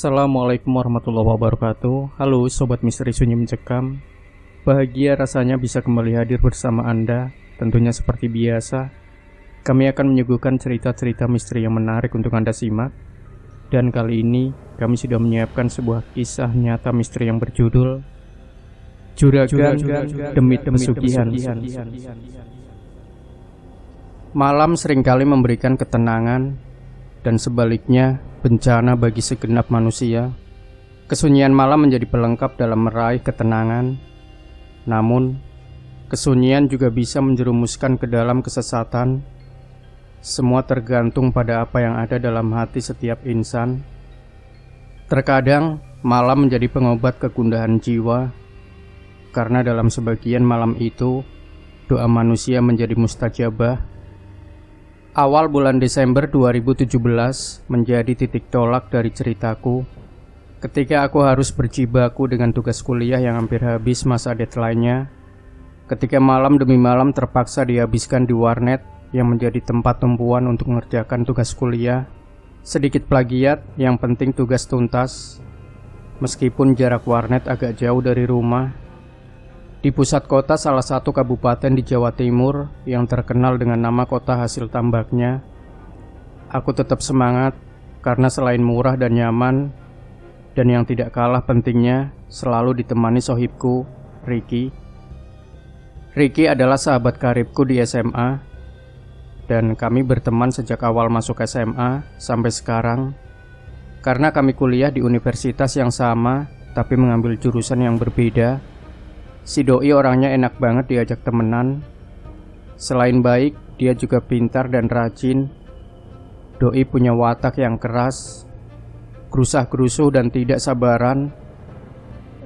Assalamualaikum warahmatullahi wabarakatuh. Halo Sobat Misteri Sunyi Mencekam. Bahagia rasanya bisa kembali hadir bersama Anda. Tentunya seperti biasa, kami akan menyuguhkan cerita-cerita misteri yang menarik untuk Anda simak. Dan kali ini kami sudah menyiapkan sebuah kisah nyata misteri yang berjudul Juragan Demi Pesugihan. Malam seringkali memberikan ketenangan, dan sebaliknya bencana bagi segenap manusia. Kesunyian malam menjadi pelengkap dalam meraih ketenangan. Namun, kesunyian juga bisa menjerumuskan ke dalam kesesatan. Semua tergantung pada apa yang ada dalam hati setiap insan. Terkadang, malam menjadi pengobat kegundahan jiwa, karena dalam sebagian malam itu, doa manusia menjadi mustajabah. Awal bulan Desember 2017 menjadi titik tolak dari ceritaku ketika aku harus berjibaku dengan tugas kuliah yang hampir habis masa deadline-nya. Ketika malam demi malam terpaksa dihabiskan di warnet yang menjadi tempat tumpuan untuk mengerjakan tugas kuliah. Sedikit plagiat, yang penting tugas tuntas. Meskipun jarak warnet agak jauh dari rumah, di pusat kota salah satu kabupaten di Jawa Timur yang terkenal dengan nama kota hasil tambaknya, aku tetap semangat karena selain murah dan nyaman, dan yang tidak kalah pentingnya selalu ditemani sohibku, Ricky. Ricky adalah sahabat karibku di SMA, dan kami berteman sejak awal masuk SMA sampai sekarang. Karena kami kuliah di universitas yang sama tapi mengambil jurusan yang berbeda, si doi orangnya enak banget diajak temenan. Selain baik, dia juga pintar dan rajin. Doi punya watak yang keras, gerusah-gerusuh dan tidak sabaran.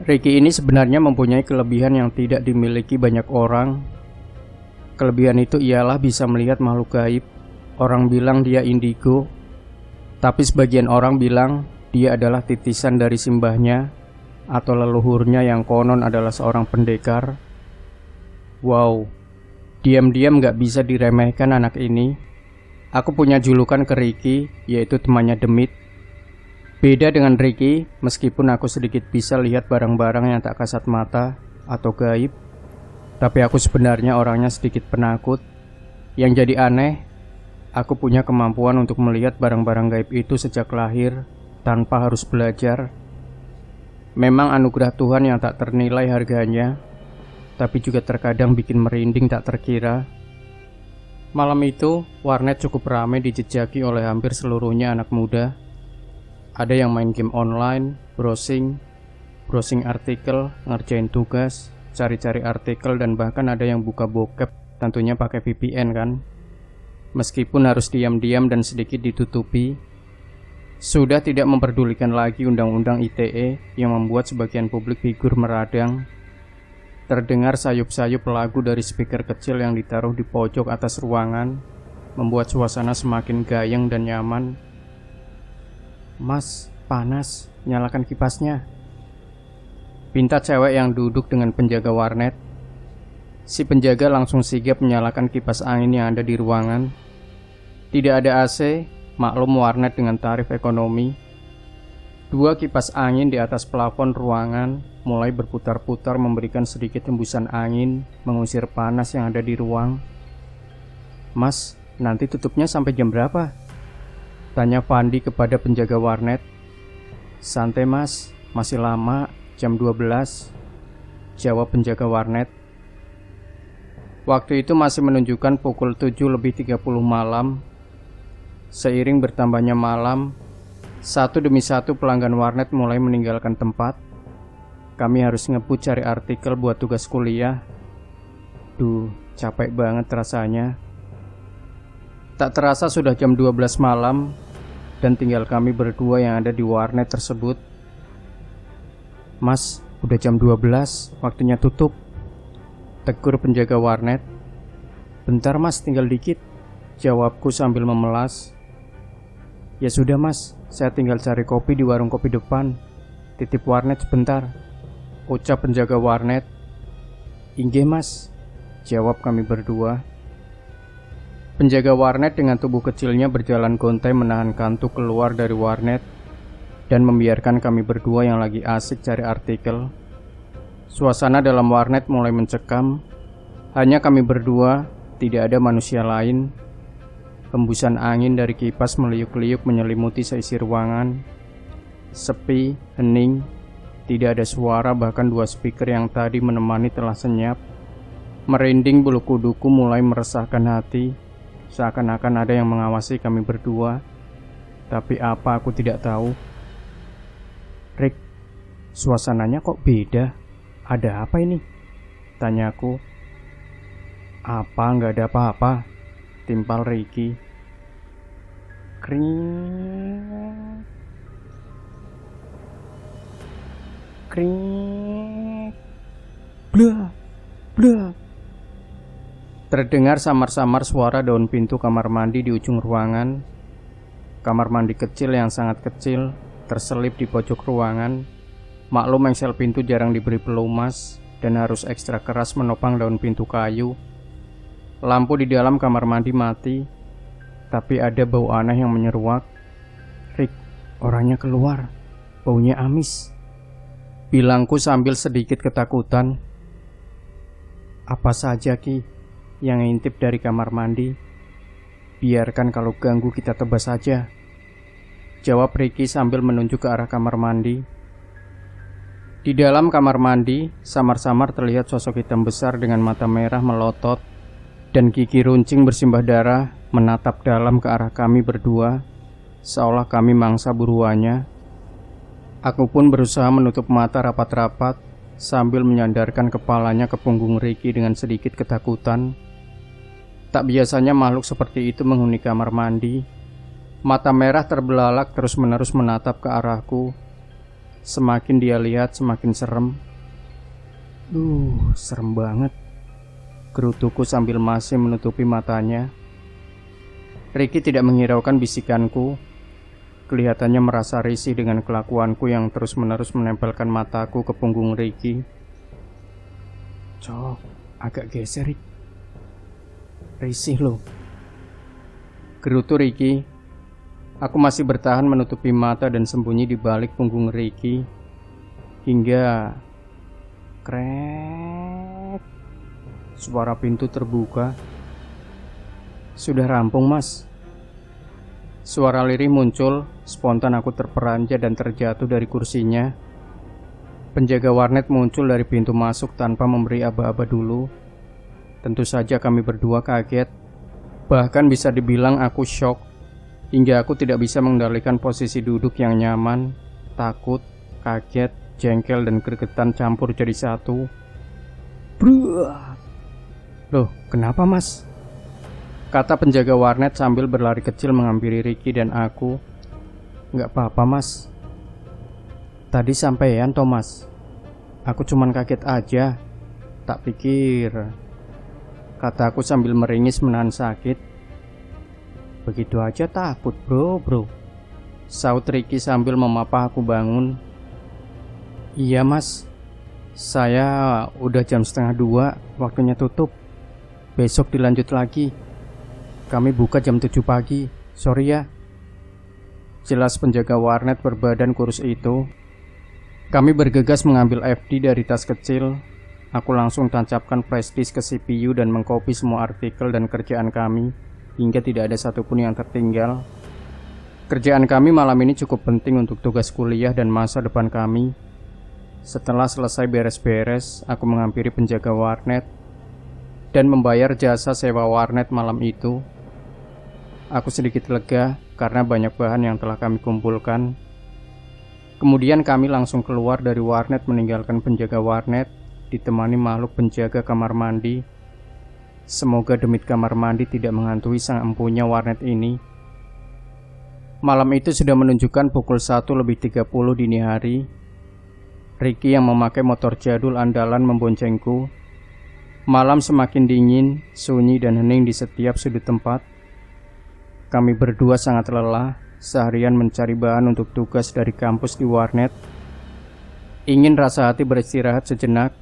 Ricky ini sebenarnya mempunyai kelebihan yang tidak dimiliki banyak orang. Kelebihan itu ialah bisa melihat makhluk gaib. Orang bilang dia indigo, tapi sebagian orang bilang dia adalah titisan dari simbahnya atau leluhurnya yang konon adalah seorang pendekar. Wow, diam-diam gak bisa diremehkan anak ini. Aku punya julukan ke Ricky, yaitu temannya Demit. Beda dengan Ricky, meskipun aku sedikit bisa lihat barang-barang yang tak kasat mata atau gaib, tapi aku sebenarnya orangnya sedikit penakut. Yang jadi aneh, aku punya kemampuan untuk melihat barang-barang gaib itu sejak lahir tanpa harus belajar. Memang anugerah Tuhan yang tak ternilai harganya, tapi juga terkadang bikin merinding tak terkira. Malam itu, warnet cukup ramai dijejaki oleh hampir seluruhnya anak muda. Ada yang main game online, browsing artikel, ngerjain tugas, cari-cari artikel, dan bahkan ada yang buka bokep, tentunya pakai VPN kan. Meskipun harus diam-diam dan sedikit ditutupi. Sudah tidak memperdulikan lagi undang-undang ITE yang membuat sebagian publik figur meradang. Terdengar sayup-sayup lagu dari speaker kecil yang ditaruh di pojok atas ruangan, membuat suasana semakin gayeng dan nyaman. "Mas, panas, nyalakan kipasnya," pinta cewek yang duduk dengan penjaga warnet. Si penjaga langsung sigap menyalakan kipas angin yang ada di ruangan. Tidak ada AC, maklum warnet dengan tarif ekonomi. Dua kipas angin di atas plafon ruangan mulai berputar-putar memberikan sedikit hembusan angin mengusir panas yang ada di ruang. "Mas, nanti tutupnya sampai jam berapa?" tanya Fandi kepada penjaga warnet. "Santai mas, masih lama, jam 12," jawab penjaga warnet. Waktu itu masih menunjukkan pukul 7:30 malam. Seiring bertambahnya malam, satu demi satu pelanggan warnet mulai meninggalkan tempat. Kami harus ngebut cari artikel buat tugas kuliah. Duh, capek banget rasanya. Tak terasa sudah jam 12 malam, dan tinggal kami berdua yang ada di warnet tersebut. "Mas, udah jam 12, waktunya tutup," tegur penjaga warnet. "Bentar mas, tinggal dikit," jawabku sambil memelas. "Ya sudah mas, saya tinggal cari kopi di warung kopi depan. Titip warnet sebentar," ucap penjaga warnet. "Inggih mas," jawab kami berdua. Penjaga warnet dengan tubuh kecilnya berjalan gontai menahan kantuk keluar dari warnet. dan membiarkan kami berdua yang lagi asik cari artikel. Suasana dalam warnet mulai mencekam. Hanya kami berdua, tidak ada manusia lain. Hembusan angin dari kipas meliuk-liuk menyelimuti seisi ruangan. Sepi, hening, tidak ada suara, bahkan dua speaker yang tadi menemani telah senyap. Merinding bulu kuduku mulai meresahkan hati, seakan-akan ada yang mengawasi kami berdua. Tapi apa aku tidak tahu. Rick, suasananya kok beda? Ada apa ini? Tanyaku. Apa, nggak ada apa-apa, timpal Ricky. Kring. Kring. Blah, blah. Terdengar samar-samar suara daun pintu kamar mandi di ujung ruangan. Kamar mandi kecil yang sangat kecil, terselip di pojok ruangan. Maklum engsel pintu jarang diberi pelumas dan harus ekstra keras menopang daun pintu kayu. Lampu di dalam kamar mandi mati, tapi ada bau aneh yang menyeruak. Rick, orangnya keluar, baunya amis, bilangku sambil sedikit ketakutan. Apa saja Ki yang ngintip dari kamar mandi? Biarkan kalau ganggu kita tebas saja, jawab Ricky sambil menunjuk ke arah kamar mandi. Di dalam kamar mandi, samar-samar terlihat sosok hitam besar dengan mata merah melotot dan gigi runcing bersimbah darah menatap dalam ke arah kami berdua, seolah kami mangsa buruannya. Aku pun berusaha menutup mata rapat-rapat sambil menyandarkan kepalanya ke punggung Ricky dengan sedikit ketakutan. Tak biasanya makhluk seperti itu menghuni kamar mandi. Mata merah terbelalak terus-menerus menatap ke arahku. Semakin dia lihat semakin serem. Serem banget, gerutuku sambil masih menutupi matanya. Ricky tidak menghiraukan bisikanku. Kelihatannya merasa risih dengan kelakuanku yang terus-menerus menempelkan mataku ke punggung Ricky. Cok, agak geser, Rick. Risih loh, gerutu Ricky. Aku masih bertahan menutupi mata dan sembunyi di balik punggung Ricky hingga krek, suara pintu terbuka. Sudah rampung, Mas. Suara lirih muncul, spontan aku terperanjat dan terjatuh dari kursinya. Penjaga warnet muncul dari pintu masuk tanpa memberi aba-aba dulu. Tentu saja kami berdua kaget. Bahkan bisa dibilang aku shock, hingga aku tidak bisa mengendalikan posisi duduk yang nyaman. Takut, kaget, jengkel, dan gregetan campur jadi satu. Bruh. Loh, kenapa Mas? Kata penjaga warnet sambil berlari kecil menghampiri Ricky dan aku. Nggak apa-apa Mas. Tadi sampean Thomas. Aku cuman kaget aja. Tak pikir, kata aku sambil meringis menahan sakit. Begitu aja takut bro, saut Ricky sambil memapah aku bangun. Iya Mas, saya udah jam 1:30, waktunya tutup. Besok dilanjut lagi. Kami buka jam 7 pagi, sorry ya. Jelas penjaga warnet berbadan kurus itu. Kami bergegas mengambil FD dari tas kecil. Aku langsung tancapkan flash disk ke CPU dan mengcopy semua artikel dan kerjaan kami, hingga tidak ada satupun yang tertinggal. Kerjaan kami malam ini cukup penting untuk tugas kuliah dan masa depan kami. Setelah selesai beres-beres, aku menghampiri penjaga warnet dan membayar jasa sewa warnet malam itu. Aku sedikit lega karena banyak bahan yang telah kami kumpulkan. Kemudian kami langsung keluar dari warnet meninggalkan penjaga warnet, ditemani makhluk penjaga kamar mandi. Semoga demit kamar mandi tidak menghantui sang empunya warnet ini. Malam itu sudah menunjukkan pukul 1:30 dini hari. Ricky yang memakai motor jadul andalan memboncengku. Malam semakin dingin, sunyi dan hening di setiap sudut tempat. Kami berdua sangat lelah, seharian mencari bahan untuk tugas dari kampus di warnet. Ingin rasa hati beristirahat sejenak.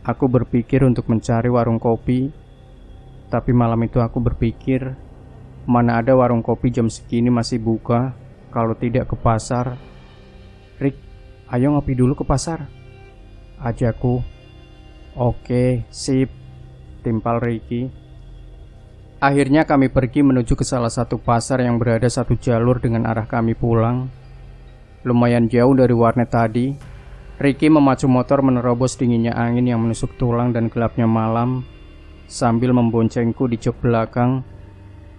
Aku berpikir untuk mencari warung kopi. Tapi malam itu aku berpikir, mana ada warung kopi jam segini masih buka, kalau tidak ke pasar. "Rik, ayo ngopi dulu ke pasar," ajakku. "Oke, sip," timpal Ricky. Akhirnya kami pergi menuju ke salah satu pasar yang berada satu jalur dengan arah kami pulang. Lumayan jauh dari warnet tadi. Ricky memacu motor menerobos dinginnya angin yang menusuk tulang dan gelapnya malam. Sambil memboncengku di jok belakang,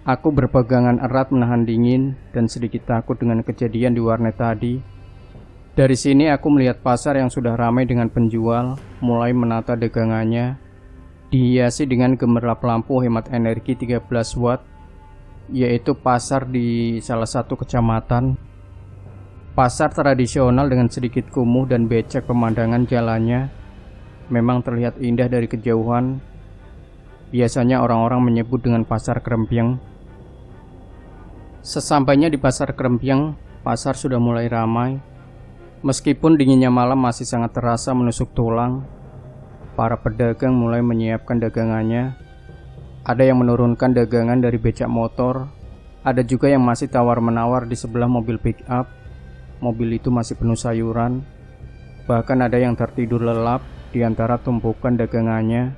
aku berpegangan erat menahan dingin dan sedikit takut dengan kejadian di warnet tadi. Dari sini aku melihat pasar yang sudah ramai dengan penjual mulai menata dagangannya, dihiasi dengan gemerlap lampu hemat energi 13 watt, yaitu pasar di salah satu kecamatan. Pasar tradisional dengan sedikit kumuh dan becek pemandangan jalannya memang terlihat indah dari kejauhan. Biasanya orang-orang menyebut dengan pasar Krempiang. Sesampainya di pasar Krempiang, pasar sudah mulai ramai. Meskipun dinginnya malam masih sangat terasa menusuk tulang, para pedagang mulai menyiapkan dagangannya. Ada yang menurunkan dagangan dari becak motor, ada juga yang masih tawar-menawar di sebelah mobil pick-up. Mobil itu masih penuh sayuran. Bahkan ada yang tertidur lelap di antara tumpukan dagangannya.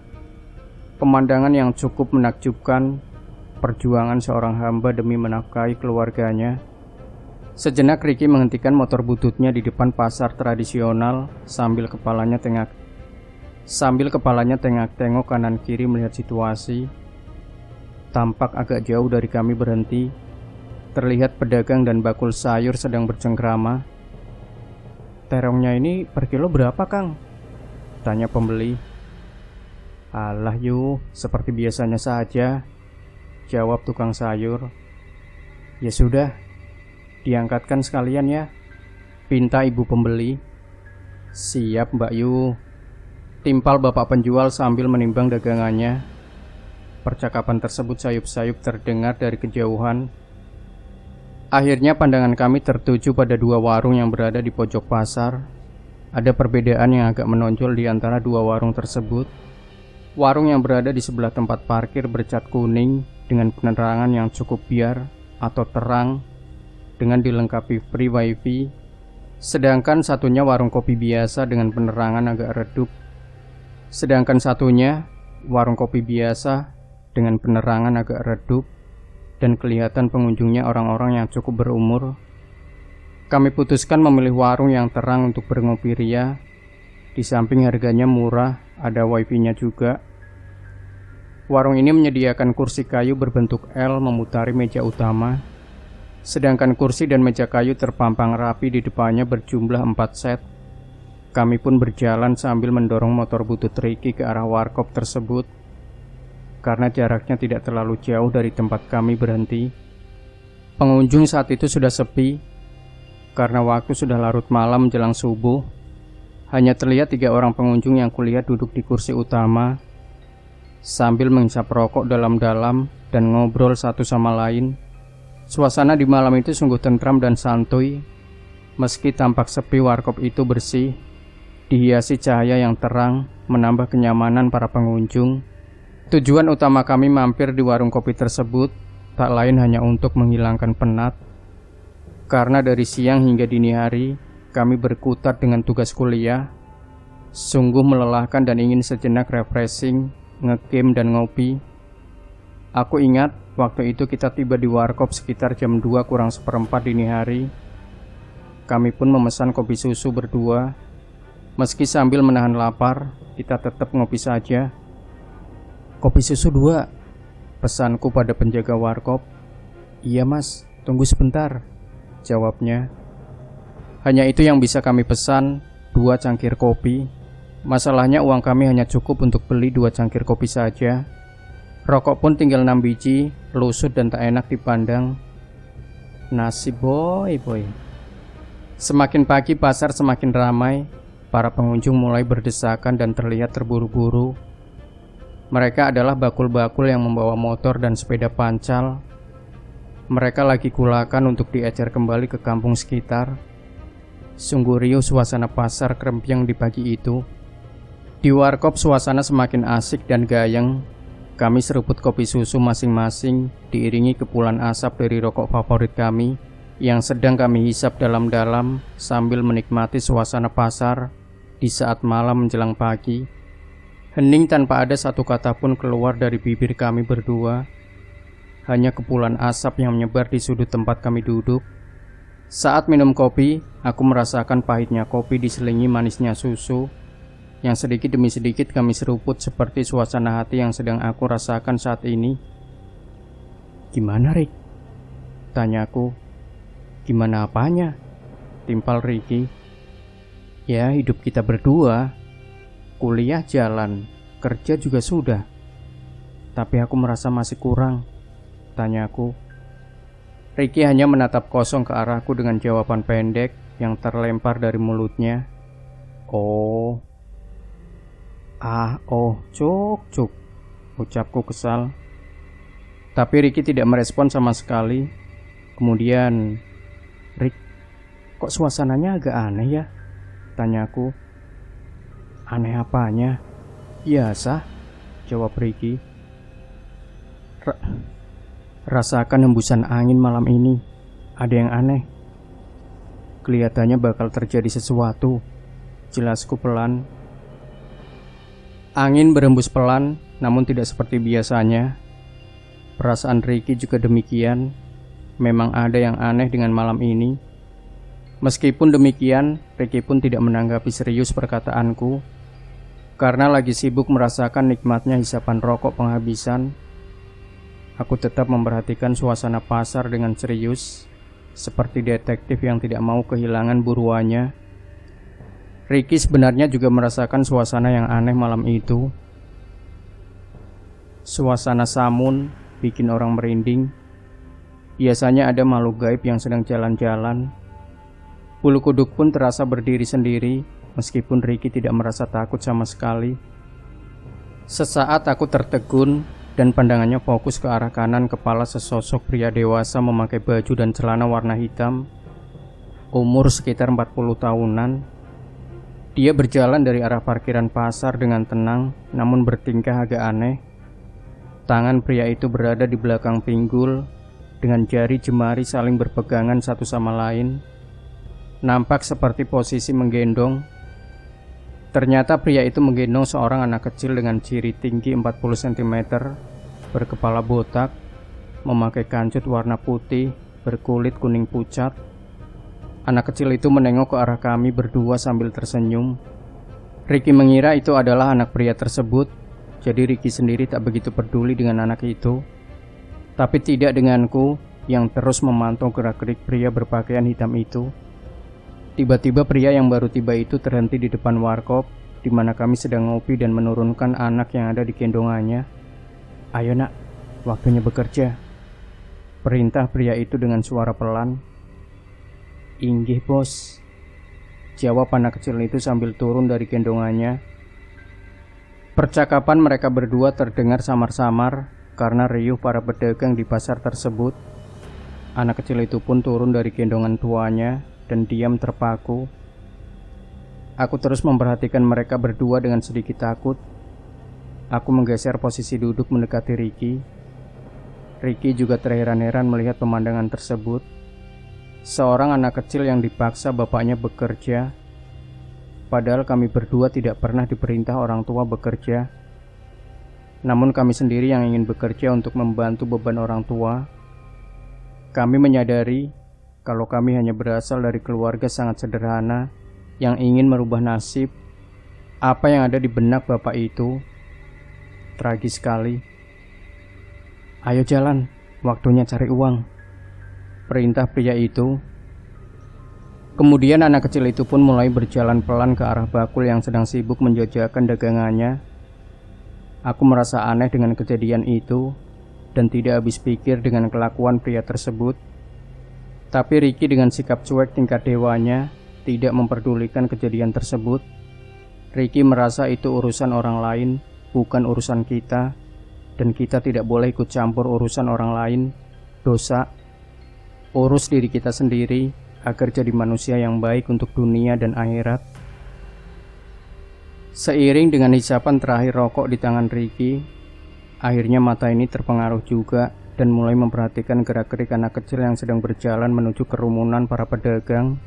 Pemandangan yang cukup menakjubkan, perjuangan seorang hamba demi menafkahi keluarganya. Sejenak Ricky menghentikan motor bututnya di depan pasar tradisional sambil kepalanya tengok kanan kiri melihat situasi. Tampak agak jauh dari kami berhenti. Terlihat pedagang dan bakul sayur sedang bercengkrama. "Terongnya ini per kilo berapa, Kang?" tanya pembeli. "Alah yu, seperti biasanya saja," jawab tukang sayur. "Ya sudah, diangkatkan sekalian ya," pinta ibu pembeli. "Siap Mbak Yu," timpal bapak penjual sambil menimbang dagangannya. Percakapan tersebut sayup-sayup terdengar dari kejauhan. Akhirnya pandangan kami tertuju pada dua warung yang berada di pojok pasar. Ada perbedaan yang agak menonjol di antara dua warung tersebut. Warung yang berada di sebelah tempat parkir bercat kuning dengan penerangan yang cukup biar atau terang dengan dilengkapi free wifi. Sedangkan satunya warung kopi biasa dengan penerangan agak redup. Dan kelihatan pengunjungnya orang-orang yang cukup berumur. Kami putuskan memilih warung yang terang untuk berngopi ria. Di samping harganya murah, ada wifi-nya juga. Warung ini menyediakan kursi kayu berbentuk L memutari meja utama. Sedangkan kursi dan meja kayu terpampang rapi di depannya berjumlah 4 set. Kami pun berjalan sambil mendorong motor butut Ricky ke arah warkop tersebut. Karena jaraknya tidak terlalu jauh dari tempat kami berhenti. Pengunjung saat itu sudah sepi. Karena waktu sudah larut malam menjelang subuh. Hanya terlihat 3 orang pengunjung yang kulihat duduk di kursi utama sambil menghisap rokok dalam-dalam dan ngobrol satu sama lain. Suasana di malam itu sungguh tentram dan santuy. Meski tampak sepi, warkop itu bersih, dihiasi cahaya yang terang, menambah kenyamanan para pengunjung. Tujuan utama kami mampir di warung kopi tersebut tak lain hanya untuk menghilangkan penat. Karena dari siang hingga dini hari kami berkutat dengan tugas kuliah. Sungguh melelahkan dan ingin sejenak refreshing, ngegame dan ngopi. Aku ingat waktu itu kita tiba di warkop sekitar jam 2 kurang seperempat dini hari. Kami pun memesan kopi susu berdua. Meski sambil menahan lapar, kita tetap ngopi saja. "Kopi susu 2," pesanku pada penjaga warkop. "Iya mas, tunggu sebentar," jawabnya. Hanya itu yang bisa kami pesan, 2 cangkir kopi. Masalahnya uang kami hanya cukup untuk beli 2 cangkir kopi saja. Rokok pun tinggal 6 biji, lusut dan tak enak dipandang. Nasib boy. Semakin pagi pasar semakin ramai. Para pengunjung mulai berdesakan dan terlihat terburu-buru. Mereka adalah bakul-bakul yang membawa motor dan sepeda pancal. Mereka lagi kulakan untuk diecer kembali ke kampung sekitar. Sungguh riuh suasana pasar Krempiang di pagi itu. Di warkop suasana semakin asik dan gayeng. Kami seruput kopi susu masing-masing, diiringi kepulan asap dari rokok favorit kami. yang sedang kami hisap dalam-dalam sambil menikmati suasana pasar di saat malam menjelang pagi. Hening tanpa ada satu kata pun keluar dari bibir kami berdua. Hanya kepulan asap yang menyebar di sudut tempat kami duduk. Saat minum kopi, aku merasakan pahitnya kopi diselingi manisnya susu yang sedikit demi sedikit kami seruput seperti suasana hati yang sedang aku rasakan saat ini. "Gimana, Rick?" tanyaku. "Gimana apanya?" timpal Ricky. "Ya, hidup kita berdua. Kuliah jalan, kerja juga sudah. Tapi aku merasa masih kurang," tanyaku. Ricky hanya menatap kosong ke arahku dengan jawaban pendek yang terlempar dari mulutnya. Cuk, ucapku kesal. Tapi Ricky tidak merespon sama sekali. Kemudian, "Rick, kok suasananya agak aneh ya?" tanyaku. "Aneh apanya?" "Biasa," jawab Ricky. Rasakan hembusan angin malam ini. Ada yang aneh. Kelihatannya bakal terjadi sesuatu," jelasku pelan. Angin berembus pelan, namun tidak seperti biasanya. Perasaan Ricky juga demikian. Memang ada yang aneh dengan malam ini. Meskipun demikian, Ricky pun tidak menanggapi serius perkataanku. Karena lagi sibuk merasakan nikmatnya hisapan rokok penghabisan, aku tetap memperhatikan suasana pasar dengan serius, seperti detektif yang tidak mau kehilangan buruannya. Ricky sebenarnya juga merasakan suasana yang aneh malam itu. Suasana samun bikin orang merinding. Biasanya ada makhluk gaib yang sedang jalan-jalan. Bulu kuduk pun terasa berdiri sendiri, meskipun Ricky tidak merasa takut sama sekali. Sesaat aku tertegun dan pandangannya fokus ke arah kanan kepala sesosok pria dewasa memakai baju dan celana warna hitam. Umur sekitar 40 tahunan. Dia berjalan dari arah parkiran pasar dengan tenang, namun bertingkah agak aneh. Tangan pria itu berada di belakang pinggul, dengan jari jemari saling berpegangan satu sama lain. Nampak seperti posisi menggendong. Ternyata pria itu menggendong seorang anak kecil dengan ciri tinggi 40 cm, berkepala botak, memakai kancut warna putih, berkulit kuning pucat. Anak kecil itu menengok ke arah kami berdua sambil tersenyum. Ricky mengira itu adalah anak pria tersebut, jadi Ricky sendiri tak begitu peduli dengan anak itu. Tapi tidak denganku yang terus memantau gerak-gerik pria berpakaian hitam itu. Tiba-tiba pria yang baru tiba itu terhenti di depan warkop, di mana kami sedang ngopi dan menurunkan anak yang ada di gendongannya. "Ayo nak, waktunya bekerja," perintah pria itu dengan suara pelan. "Inggih bos," jawab anak kecil itu sambil turun dari gendongannya. Percakapan mereka berdua terdengar samar-samar karena riuh para pedagang di pasar tersebut. Anak kecil itu pun turun dari gendongan tuanya dan diam terpaku. Aku terus memperhatikan mereka berdua dengan sedikit takut. Aku menggeser posisi duduk mendekati Ricky. Ricky juga terheran-heran melihat pemandangan tersebut. Seorang anak kecil yang dipaksa bapaknya bekerja, padahal kami berdua tidak pernah diperintah orang tua bekerja. Namun kami sendiri yang ingin bekerja untuk membantu beban orang tua. Kami menyadari kalau kami hanya berasal dari keluarga sangat sederhana yang ingin merubah nasib. Apa yang ada di benak bapak itu tragis sekali. "Ayo jalan, waktunya cari uang," perintah pria itu. Kemudian anak kecil itu pun mulai berjalan pelan ke arah bakul yang sedang sibuk menjajakan dagangannya. Aku merasa aneh dengan kejadian itu dan tidak habis pikir dengan kelakuan pria tersebut. Tapi Ricky dengan sikap cuek tingkat dewanya tidak memperdulikan kejadian tersebut. Ricky merasa itu urusan orang lain, bukan urusan kita, dan kita tidak boleh ikut campur urusan orang lain. Dosa. Urus diri kita sendiri agar jadi manusia yang baik untuk dunia dan akhirat. Seiring dengan hisapan terakhir rokok di tangan Ricky, akhirnya mata ini terpengaruh juga dan mulai memperhatikan gerak-gerik anak kecil yang sedang berjalan menuju kerumunan para pedagang.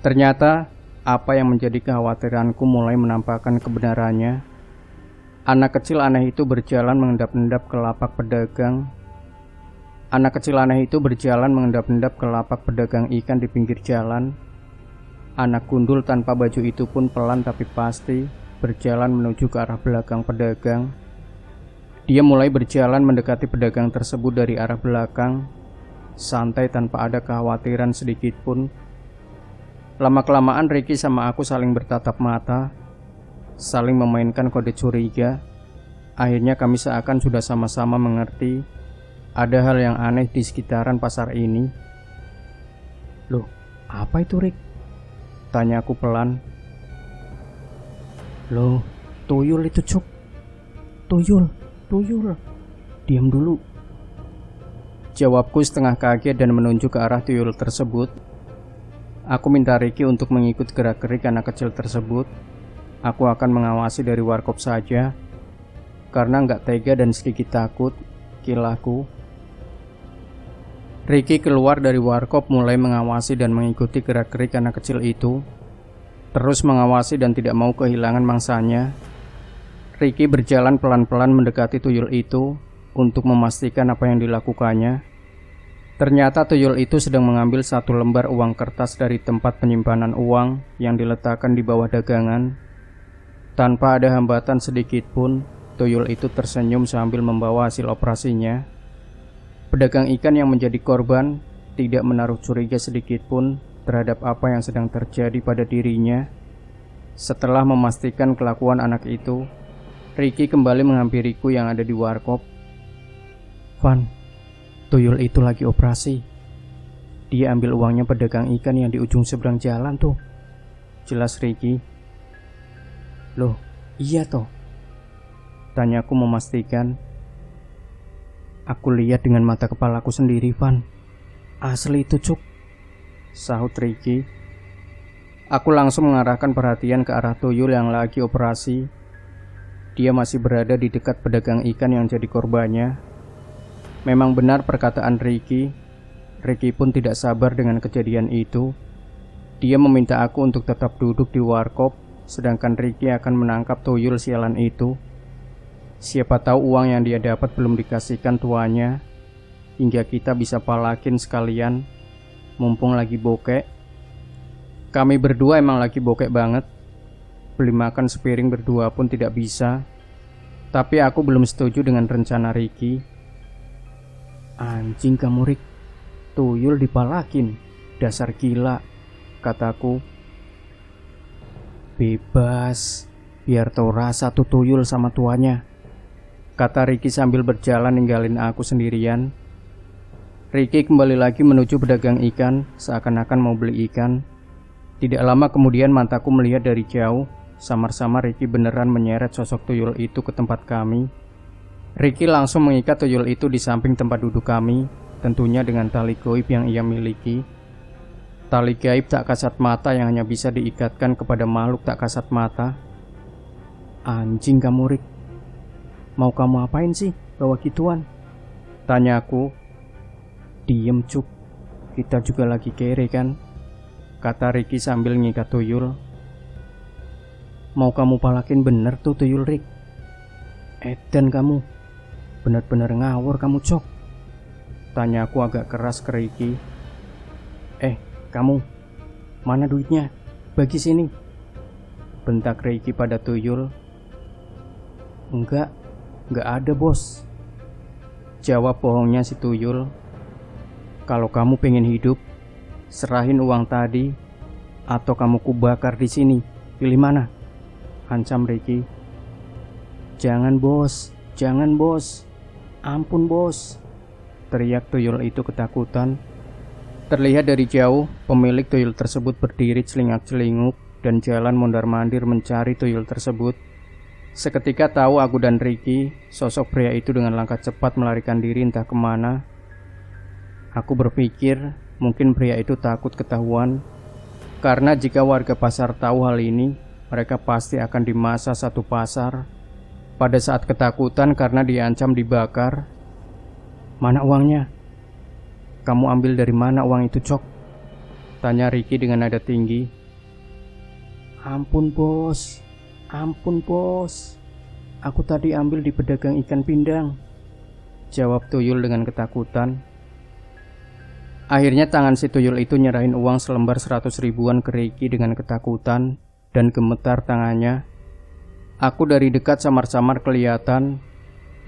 Ternyata apa yang menjadi kekhawatiranku mulai menampakkan kebenarannya. Anak kecil aneh itu berjalan mengendap-endap ke lapak pedagang. Anak kecil aneh itu berjalan mengendap-endap ke lapak pedagang ikan di pinggir jalan. Anak gundul tanpa baju itu pun pelan tapi pasti berjalan menuju ke arah belakang pedagang. Dia mulai berjalan mendekati pedagang tersebut dari arah belakang, santai tanpa ada kekhawatiran sedikit pun. Lama-kelamaan Ricky sama aku saling bertatap mata, saling memainkan kode curiga. Akhirnya kami seakan sudah sama-sama mengerti ada hal yang aneh di sekitaran pasar ini. "Loh, apa itu, Rick?" tanya aku pelan. "Loh, tuyul itu, Cuk. Tuyul. Diam dulu," jawabku setengah kaget dan menunjuk ke arah tuyul tersebut. Aku minta Ricky untuk mengikut gerak-gerik anak kecil tersebut. Aku akan mengawasi dari warkop saja, karena nggak tega dan sedikit takut, kilahku. Ricky keluar dari warkop mulai mengawasi dan mengikuti gerak-gerik anak kecil itu, terus mengawasi dan tidak mau kehilangan mangsanya. Ricky berjalan pelan-pelan mendekati tuyul itu untuk memastikan apa yang dilakukannya. Ternyata tuyul itu sedang mengambil satu lembar uang kertas dari tempat penyimpanan uang yang diletakkan di bawah dagangan. Tanpa ada hambatan sedikit pun, tuyul itu tersenyum sambil membawa hasil operasinya. Pedagang ikan yang menjadi korban tidak menaruh curiga sedikit pun terhadap apa yang sedang terjadi pada dirinya. Setelah memastikan kelakuan anak itu, Ricky kembali menghampiriku yang ada di warkop. "Van, tuyul itu lagi operasi. Dia ambil uangnya pedagang ikan yang di ujung seberang jalan tuh," jelas Ricky. "Loh, iya toh?" tanyaku memastikan. "Aku lihat dengan mata kepalaku sendiri, Van. Asli itu, Cuk," sahut Ricky. Aku langsung mengarahkan perhatian ke arah tuyul yang lagi operasi. Dia masih berada di dekat pedagang ikan yang jadi korbannya. Memang benar perkataan Ricky. Ricky pun tidak sabar dengan kejadian itu. Dia meminta aku untuk tetap duduk di warkop, sedangkan Ricky akan menangkap tuyul sialan itu. Siapa tahu uang yang dia dapat belum dikasihkan tuannya, hingga kita bisa palakin sekalian, mumpung lagi bokek. Kami berdua emang lagi bokek banget. Beli makan sepiring berdua pun tidak bisa. Tapi aku belum setuju dengan rencana Ricky. "Anjing kamu, Rick. Tuyul dipalakin. Dasar gila," kataku. "Bebas. Biar tau rasa tuh tuyul sama tuanya," kata Ricky sambil berjalan ninggalin aku sendirian. Ricky kembali lagi menuju pedagang ikan, seakan-akan mau beli ikan. Tidak lama kemudian mataku melihat dari jauh, samar-samar Ricky beneran menyeret sosok tuyul itu ke tempat kami. Ricky langsung mengikat tuyul itu di samping tempat duduk kami, tentunya dengan tali goib yang ia miliki. Tali gaib tak kasat mata yang hanya bisa diikatkan kepada makhluk tak kasat mata. "Anjing kamu, Rick. Mau kamu apain sih bawa gituan?" tanyaku. "Diem, Cuk. Kita juga lagi kere kan," kata Ricky sambil ngikat tuyul. "Mau kamu palakin bener tuh tuyul, Rick. Edan kamu. Bener-bener ngawur kamu, Cok," tanyaku agak keras ke Ricky. Kamu. Mana duitnya? Bagi sini," bentak Ricky pada tuyul. Enggak ada, Bos," jawab bohongnya si tuyul. "Kalau kamu pengen hidup, serahin uang tadi, atau kamu kubakar di sini. Pilih mana?" ancam Ricky. Jangan bos. Ampun, Bos," teriak tuyul itu ketakutan. Terlihat dari jauh, pemilik tuyul tersebut berdiri celingak-celinguk dan jalan mondar-mandir mencari tuyul tersebut. Seketika tahu aku dan Ricky, sosok pria itu dengan langkah cepat melarikan diri entah kemana. Aku berpikir mungkin pria itu takut ketahuan, karena jika warga pasar tahu hal ini, mereka pasti akan dimasa satu pasar. Pada saat ketakutan karena diancam dibakar, Mana uangnya? Kamu ambil dari mana uang itu, Cok? Tanya Ricky dengan nada tinggi. Ampun bos, aku tadi ambil di pedagang ikan pindang, jawab Tuyul dengan ketakutan. Akhirnya tangan si Tuyul itu nyerahin uang selembar 100 ribuan ke Ricky dengan ketakutan dan gemetar tangannya. Aku dari dekat samar-samar kelihatan.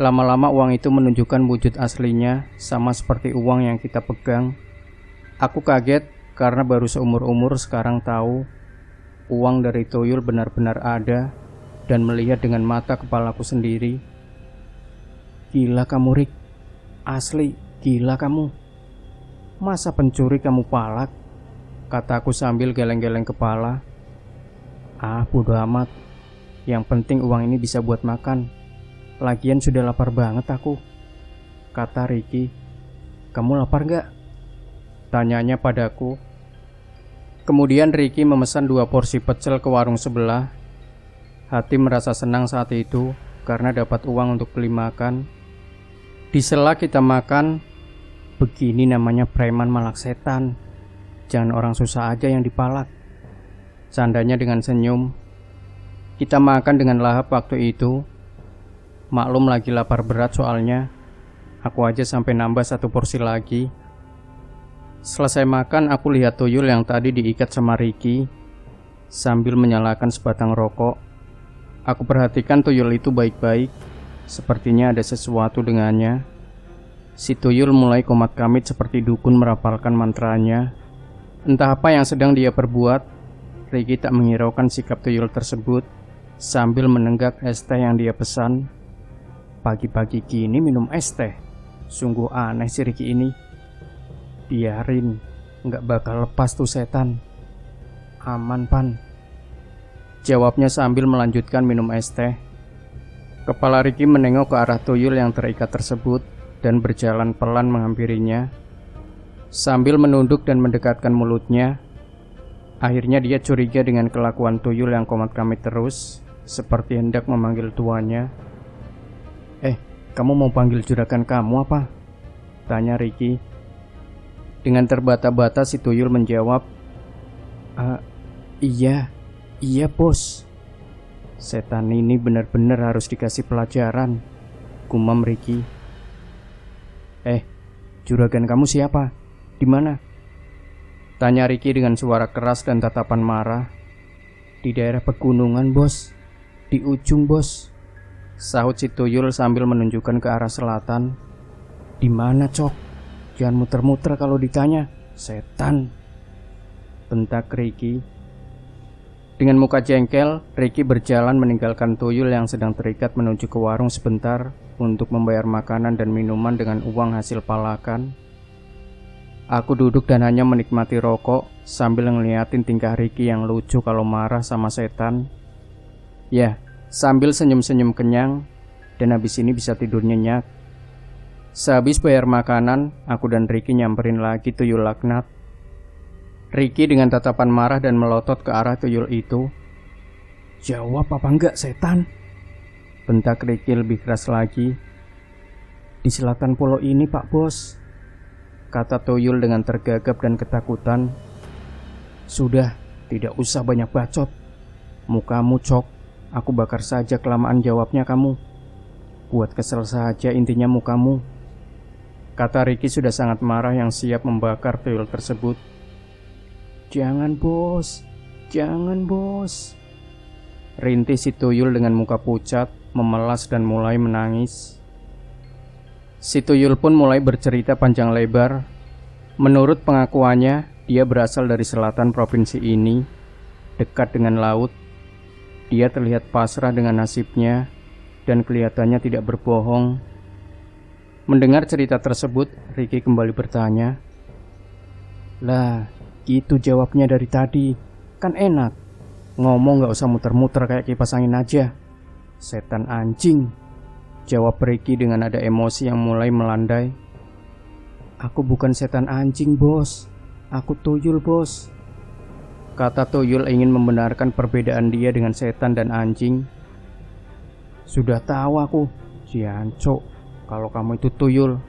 Lama-lama uang itu menunjukkan wujud aslinya, sama seperti uang yang kita pegang. Aku kaget karena baru seumur-umur sekarang tahu uang dari Tuyul benar-benar ada dan melihat dengan mata kepalaku sendiri. Gila kamu, Rik. Asli, gila kamu. Masa pencuri kamu palak? Kataku sambil geleng-geleng kepala. Bodo amat. Yang penting uang ini bisa buat makan. Lagian sudah lapar banget aku, kata Ricky. Kamu lapar gak? Tanyanya padaku. Kemudian Ricky memesan 2 porsi pecel ke warung sebelah. Hati merasa senang saat itu karena dapat uang untuk beli makan. Di sela kita makan, begini namanya preman malak setan. Jangan orang susah aja yang dipalak, candanya dengan senyum. Kita makan dengan lahap waktu itu. Maklum lagi lapar berat soalnya. Aku aja sampai nambah 1 porsi lagi. Selesai makan, aku lihat Tuyul yang tadi diikat sama Ricky sambil menyalakan sebatang rokok. Aku perhatikan Tuyul itu baik-baik. Sepertinya ada sesuatu dengannya. Si Tuyul mulai komat-kamit seperti dukun merapalkan mantranya. Entah apa yang sedang dia perbuat. Ricky tak menghiraukan sikap Tuyul tersebut sambil menenggak es teh yang dia pesan. Pagi-pagi gini minum es teh. Sungguh aneh si Ricky ini. Biarin, gak bakal lepas tuh setan. Aman, Pan, jawabnya sambil melanjutkan minum es teh. Kepala Ricky menengok ke arah Tuyul yang terikat tersebut dan berjalan pelan menghampirinya. Sambil menunduk dan mendekatkan mulutnya. Akhirnya dia curiga dengan kelakuan Tuyul yang komat-kamit terus, seperti hendak memanggil tuannya. Kamu mau panggil juragan kamu apa? Tanya Ricky. Dengan terbata-bata si Tuyul menjawab, Iya bos. Setan ini benar-benar harus dikasih pelajaran, gumam Ricky. Juragan kamu siapa? Di mana? Tanya Ricky dengan suara keras dan tatapan marah. Di daerah pegunungan bos. Di ujung bos, sahut si Tuyul sambil menunjukkan ke arah selatan. Di mana, Cok? Jangan muter-muter kalau ditanya. Setan, bentak Ricky. Dengan muka jengkel, Ricky berjalan meninggalkan Tuyul yang sedang terikat menuju ke warung sebentar untuk membayar makanan dan minuman dengan uang hasil palakan. Aku duduk dan hanya menikmati rokok sambil ngeliatin tingkah Ricky yang lucu kalau marah sama setan. Ya, sambil senyum-senyum kenyang, dan habis ini bisa tidur nyenyak. Sehabis bayar makanan, aku dan Ricky nyamperin lagi Tuyul laknat. Ricky dengan tatapan marah dan melotot ke arah Tuyul itu. Jawab apa enggak setan? Bentak Ricky lebih keras lagi. Di selatan pulau ini Pak Bos, kata Tuyul dengan tergagap dan ketakutan. Sudah, tidak usah banyak bacot. Mukamu, Cok. Aku bakar saja kelamaan jawabnya kamu. Buat kesel saja intinya mukamu, kata Ricky sudah sangat marah yang siap membakar Tuyul tersebut. Jangan bos, rintih si Tuyul dengan muka pucat, memelas dan mulai menangis. Si Tuyul pun mulai bercerita panjang lebar. Menurut pengakuannya, dia berasal dari selatan provinsi ini, dekat dengan laut. Dia terlihat pasrah dengan nasibnya dan kelihatannya tidak berbohong. Mendengar cerita tersebut, Ricky kembali bertanya. Lah, gitu jawabnya dari tadi. Kan enak. Ngomong gak usah muter-muter kayak kipas angin aja. Setan anjing, jawab Ricky dengan ada emosi yang mulai melandai. Aku bukan setan anjing bos. Aku Tuyul bos, kata Tuyul ingin membenarkan perbedaan dia dengan setan dan anjing. Sudah tahu aku, Ciancok, kalau kamu itu Tuyul.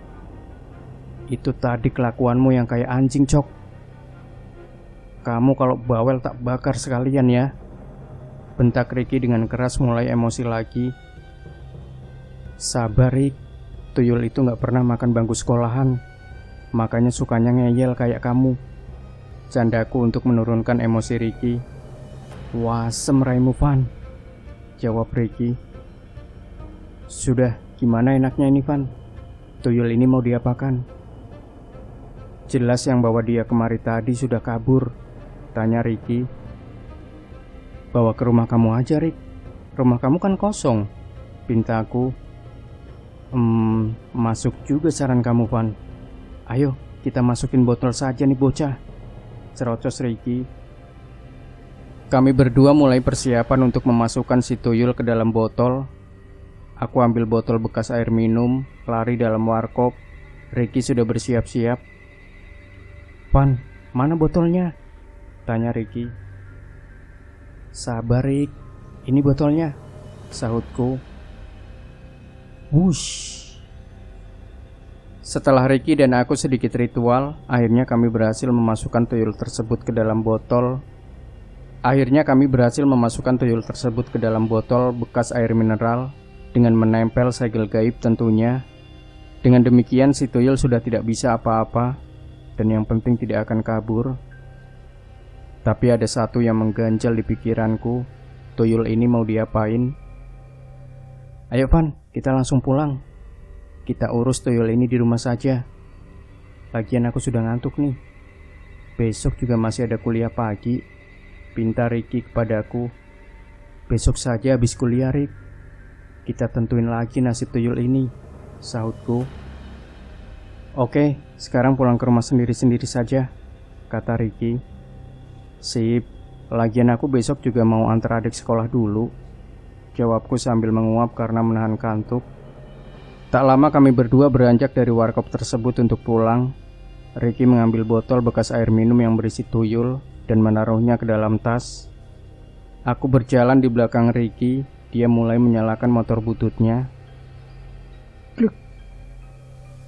Itu tadi kelakuanmu yang kayak anjing, Cok. Kamu kalau bawel tak bakar sekalian ya. Bentak Ricky dengan keras, mulai emosi lagi. Sabar, Rik. Tuyul itu gak pernah makan bangku sekolahan, makanya sukanya ngeyel kayak kamu. Candaku untuk menurunkan emosi Ricky. Wasem raimu, Van, jawab Ricky. Sudah, gimana enaknya ini, Van? Tuyul ini mau diapakan? Jelas yang bawa dia kemari tadi sudah kabur, tanya Ricky. Bawa ke rumah kamu aja, Rick. Rumah kamu kan kosong, pintaku. Masuk juga saran kamu, Van. Ayo, kita masukin botol saja nih bocah, cerocos Ricky. Kami berdua mulai persiapan untuk memasukkan si tuyul ke dalam botol. Aku ambil botol bekas air minum, lari dalam warkop. Ricky sudah bersiap-siap. Van, mana botolnya? Tanya Ricky. Sabar, Rick, ini botolnya, sahutku. Wush. Setelah Ricky dan aku sedikit ritual, akhirnya kami berhasil memasukkan tuyul tersebut ke dalam botol. Bekas air mineral dengan menempel segel gaib tentunya. Dengan demikian si tuyul sudah tidak bisa apa-apa, dan yang penting tidak akan kabur. Tapi ada satu yang mengganjal di pikiranku. Tuyul ini mau diapain? Ayo Van, kita langsung pulang. Kita urus tuyul ini di rumah saja. Lagian aku sudah ngantuk nih. Besok juga masih ada kuliah pagi, pinta Ricky kepadaku. Besok saja habis kuliah, Rick. Kita tentuin lagi nasib tuyul ini, sahutku. Oke, sekarang pulang ke rumah sendiri-sendiri saja, kata Ricky. Sip, lagian aku besok juga mau antar adik sekolah dulu, jawabku sambil menguap karena menahan kantuk. Tak lama kami berdua beranjak dari warkop tersebut untuk pulang. Ricky mengambil botol bekas air minum yang berisi tuyul dan menaruhnya ke dalam tas. Aku berjalan di belakang Ricky. Dia mulai menyalakan motor bututnya. Kluk,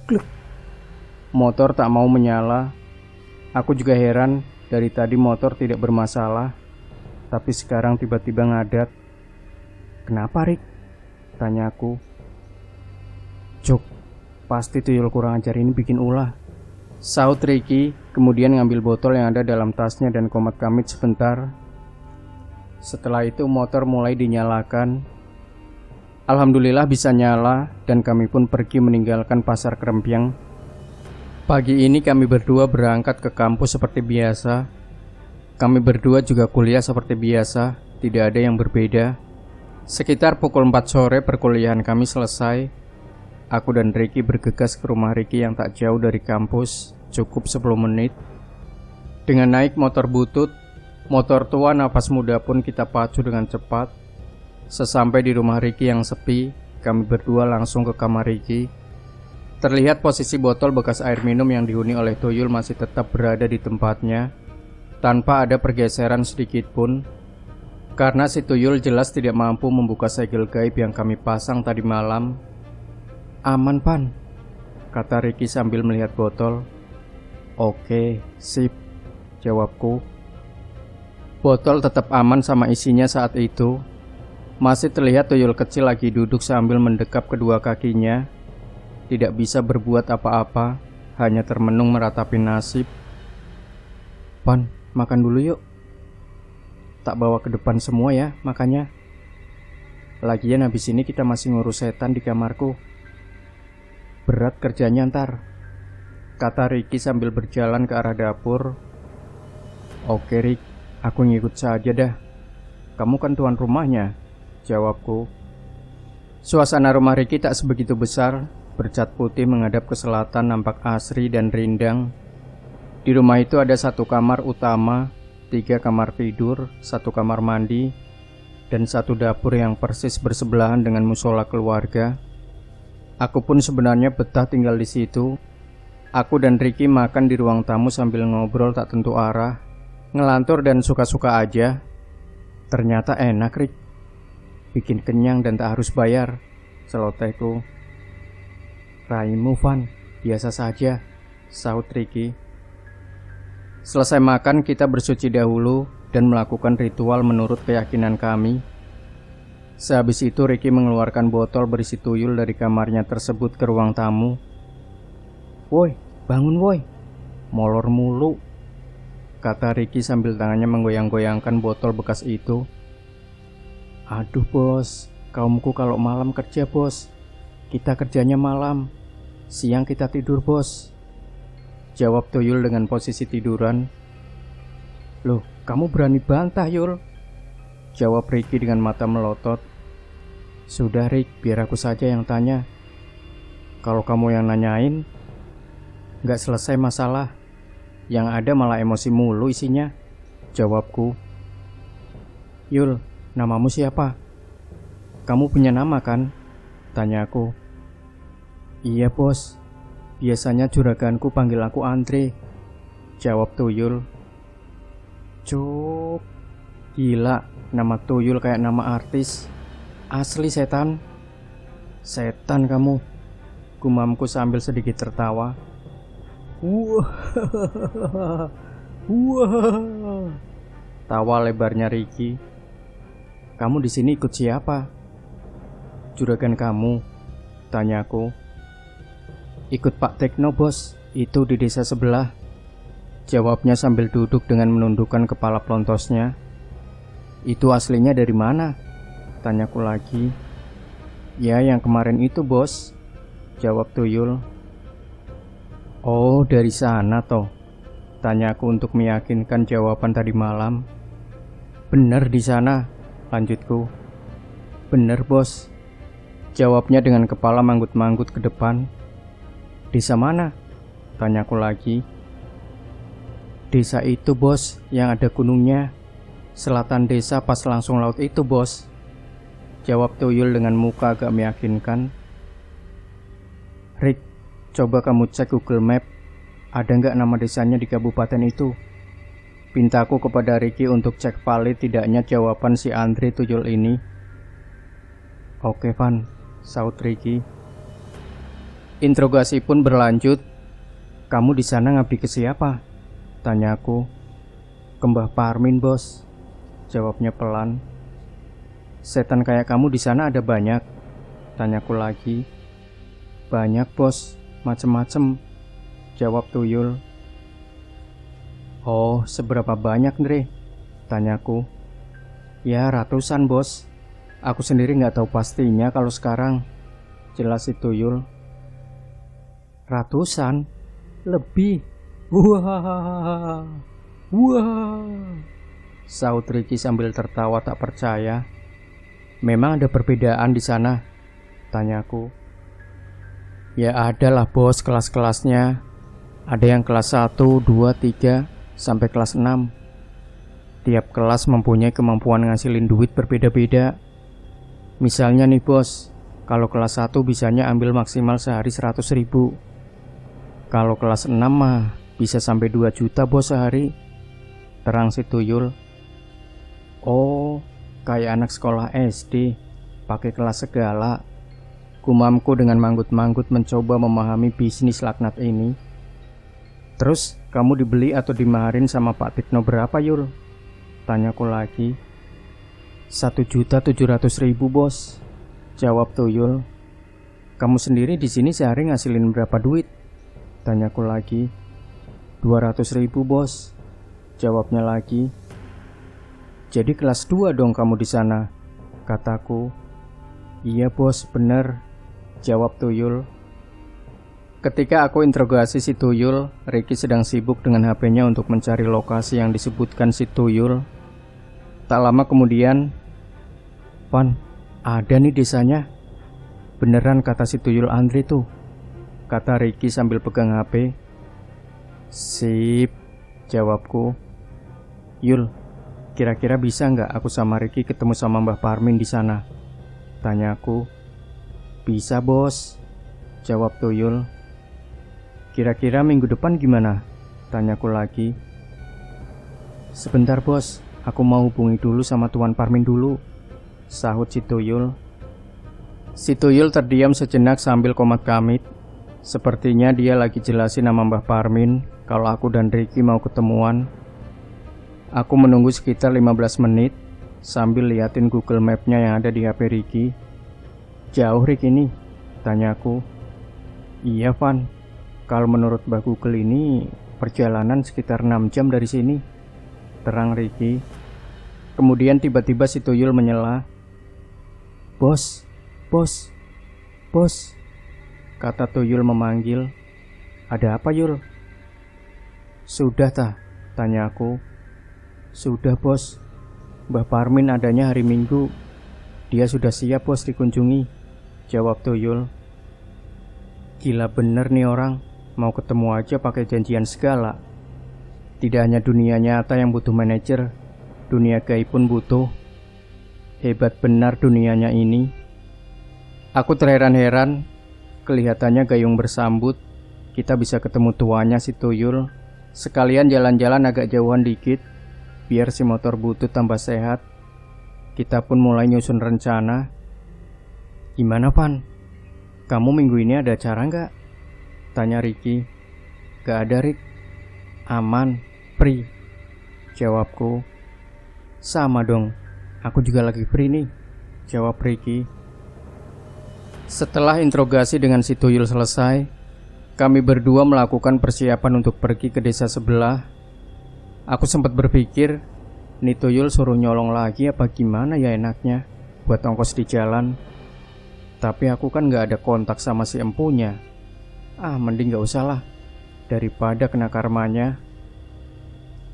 kluk. Motor tak mau menyala. Aku juga heran, dari tadi motor tidak bermasalah, tapi sekarang tiba-tiba ngadat. Kenapa, Rick? Tanya aku. Cuk, pasti tuyul kurang ajar ini bikin ulah, sahut Ricky, kemudian ngambil botol yang ada dalam tasnya dan komat kamit sebentar. Setelah itu motor mulai dinyalakan. Alhamdulillah bisa nyala, dan kami pun pergi meninggalkan pasar Krempiang. Pagi ini kami berdua berangkat ke kampus seperti biasa. Kami berdua juga kuliah seperti biasa, tidak ada yang berbeda. Sekitar pukul 4 sore perkuliahan kami selesai. Aku dan Ricky bergegas ke rumah Ricky yang tak jauh dari kampus, cukup 10 menit. Dengan naik motor butut, motor tua napas muda pun kita pacu dengan cepat. Sesampai di rumah Ricky yang sepi, kami berdua langsung ke kamar Ricky. Terlihat posisi botol bekas air minum yang dihuni oleh tuyul masih tetap berada di tempatnya, tanpa ada pergeseran sedikit pun. Karena si tuyul jelas tidak mampu membuka segel gaib yang kami pasang tadi malam. Aman, Pan, kata Ricky sambil melihat botol. Oke, sip, jawabku. Botol tetap aman sama isinya saat itu. Masih terlihat tuyul kecil lagi duduk sambil mendekap kedua kakinya. Tidak bisa berbuat apa-apa, hanya termenung meratapi nasib. Pan, makan dulu yuk. Tak bawa ke depan semua ya, makanya. Lagian habis ini kita masih ngurus setan di kamarku. Berat kerjanya ntar, kata Ricky sambil berjalan ke arah dapur. Oke Rick, aku ngikut saja dah. Kamu kan tuan rumahnya, jawabku. Suasana rumah Ricky tak sebegitu besar. Bercat putih menghadap ke selatan nampak asri dan rindang. Di rumah itu ada 1 kamar utama, 3 kamar tidur, 1 kamar mandi, dan 1 dapur yang persis bersebelahan dengan musola keluarga. Aku pun sebenarnya betah tinggal di situ. Aku dan Ricky makan di ruang tamu sambil ngobrol tak tentu arah, ngelantur dan suka-suka aja. Ternyata enak, Rick. Bikin kenyang dan tak harus bayar, celotehku. Raimu, Van, biasa saja. sahut Ricky. Selesai makan, kita bersuci dahulu dan melakukan ritual menurut keyakinan kami. Sehabis itu Ricky mengeluarkan botol berisi tuyul dari kamarnya tersebut ke ruang tamu. "Woi, bangun woi, molor mulu," kata Ricky sambil tangannya menggoyang-goyangkan botol bekas itu. "Aduh bos, kaumku kalau malam kerja bos. Kita kerjanya malam, siang kita tidur bos," jawab tuyul dengan posisi tiduran. "Loh, kamu berani bantah Yul?" jawab Ricky dengan mata melotot. "Sudah Rick, biar aku saja yang tanya. Kalau kamu yang nanyain, gak selesai masalah. Yang ada malah emosi mulu isinya," jawabku. "Yul, namamu siapa? Kamu punya nama kan?" tanyaku. "Iya bos, biasanya juraganku panggil aku Andre," jawab tuyul. "Cuk, gila, nama tuyul kayak nama artis. Asli setan." "Setan kamu," gumamku sambil sedikit tertawa. Wah, wah, tawa lebarnya Ricky. "Kamu di sini ikut siapa?" "Juragan kamu," tanyaku. "Ikut Pak Tekno bos, itu di desa sebelah," jawabnya sambil duduk dengan menundukkan kepala plontosnya. "Itu aslinya dari mana?" tanyaku lagi. "Ya yang kemarin itu bos," jawab tuyul. "Oh dari sana toh?" tanyaku untuk meyakinkan jawaban tadi malam. "Bener di sana," lanjutku. "Bener bos," jawabnya dengan kepala manggut-manggut ke depan. "Desa mana?" tanyaku lagi. "Desa itu bos, yang ada gunungnya. Selatan desa pas langsung laut itu bos," jawab tuyul dengan muka agak meyakinkan. "Rick, coba kamu cek Google Map, ada nggak nama desanya di kabupaten itu?" pintaku kepada Ricky untuk cek valid tidaknya jawaban si Andre tuyul ini. "Oke Van," sahut Ricky. Interogasi pun berlanjut. "Kamu di sana ngabdi ke siapa?" tanyaku. "Ke Mbah Parmin bos," jawabnya pelan. "Setan kayak kamu di sana ada banyak?" tanyaku lagi. "Banyak bos, macem-macem," jawab tuyul. "Oh, seberapa banyak Andre?" tanyaku. "Ya ratusan bos. Aku sendiri gak tahu pastinya kalau sekarang," jelas si tuyul. "Ratusan? Lebih? Wah, wah," sahut Ricky sambil tertawa tak percaya. "Memang ada perbedaan di sana?" tanyaku. "Ya ada lah bos kelas-kelasnya. Ada yang kelas 1, 2, 3, sampai kelas 6. Tiap kelas mempunyai kemampuan ngasilin duit berbeda-beda. Misalnya nih bos, kalau kelas 1 bisanya ambil maksimal sehari 100.000. Kalau kelas 6 mah bisa sampai 2 juta bos sehari," terang si tuyul. "Oh, kayak anak sekolah SD, pakai kelas segala," gumamku dengan manggut-manggut mencoba memahami bisnis laknat ini. "Terus kamu dibeli atau dimaharin sama Pak Tikno berapa Yul?" tanyaku lagi. 1.700.000 bos," jawab tuyul. "Kamu sendiri di sini sehari ngasilin berapa duit?" tanyaku lagi. 200.000 bos," jawabnya lagi. "Jadi kelas 2 dong kamu di sana," kataku. "Iya bos, bener," jawab tuyul. Ketika aku interogasi si tuyul, Ricky sedang sibuk dengan HP-nya untuk mencari lokasi yang disebutkan si tuyul. Tak lama kemudian, "Van, ada nih desanya. Beneran kata si tuyul Andre tuh," kata Ricky sambil pegang HP. "Sip," jawabku. "Yul, kira-kira bisa nggak aku sama Ricky ketemu sama Mbah Parmin di sana?" tanyaku. "Bisa bos," jawab tuyul. "Kira-kira minggu depan gimana?" tanyaku lagi. "Sebentar bos, aku mau hubungi dulu sama Tuan Parmin dulu," sahut si tuyul. Si tuyul terdiam sejenak sambil komat kamit. Sepertinya dia lagi jelasin nama Mbah Parmin kalau aku dan Ricky mau ketemuan. Aku menunggu sekitar 15 menit sambil liatin Google Map-nya yang ada di HP Ricky. "Jauh Rick ini?" tanyaku. "Iya Van, kalau menurut Mbah Google ini perjalanan sekitar 6 jam dari sini," terang Ricky. Kemudian tiba-tiba si tuyul menyela. "Bos, bos, bos," kata tuyul memanggil. "Ada apa Yul?" "Sudah tah?" tanya aku. "Sudah bos, Mbah Parmin adanya hari Minggu. Dia sudah siap bos dikunjungi," jawab tuyul. Gila bener nih orang, mau ketemu aja pakai janjian segala. Tidak hanya dunia nyata yang butuh manajer, dunia gaib pun butuh. Hebat benar dunianya ini. Aku terheran-heran. Kelihatannya gayung bersambut. Kita bisa ketemu tuanya si tuyul. Sekalian jalan-jalan agak jauhan dikit, biar si motor butut tambah sehat. Kita pun mulai nyusun rencana. "Gimana Pan? Kamu minggu ini ada acara nggak?" tanya Ricky. "Gak ada Rick, aman, free," jawabku. "Sama dong, aku juga lagi free nih," jawab Ricky. Setelah interogasi dengan si tuyul selesai, kami berdua melakukan persiapan untuk pergi ke desa sebelah. Aku sempat berpikir, nih tuyul suruh nyolong lagi apa gimana ya enaknya buat ongkos di jalan. Tapi aku kan gak ada kontak sama si empunya. Mending gak usah lah, daripada kena karmanya.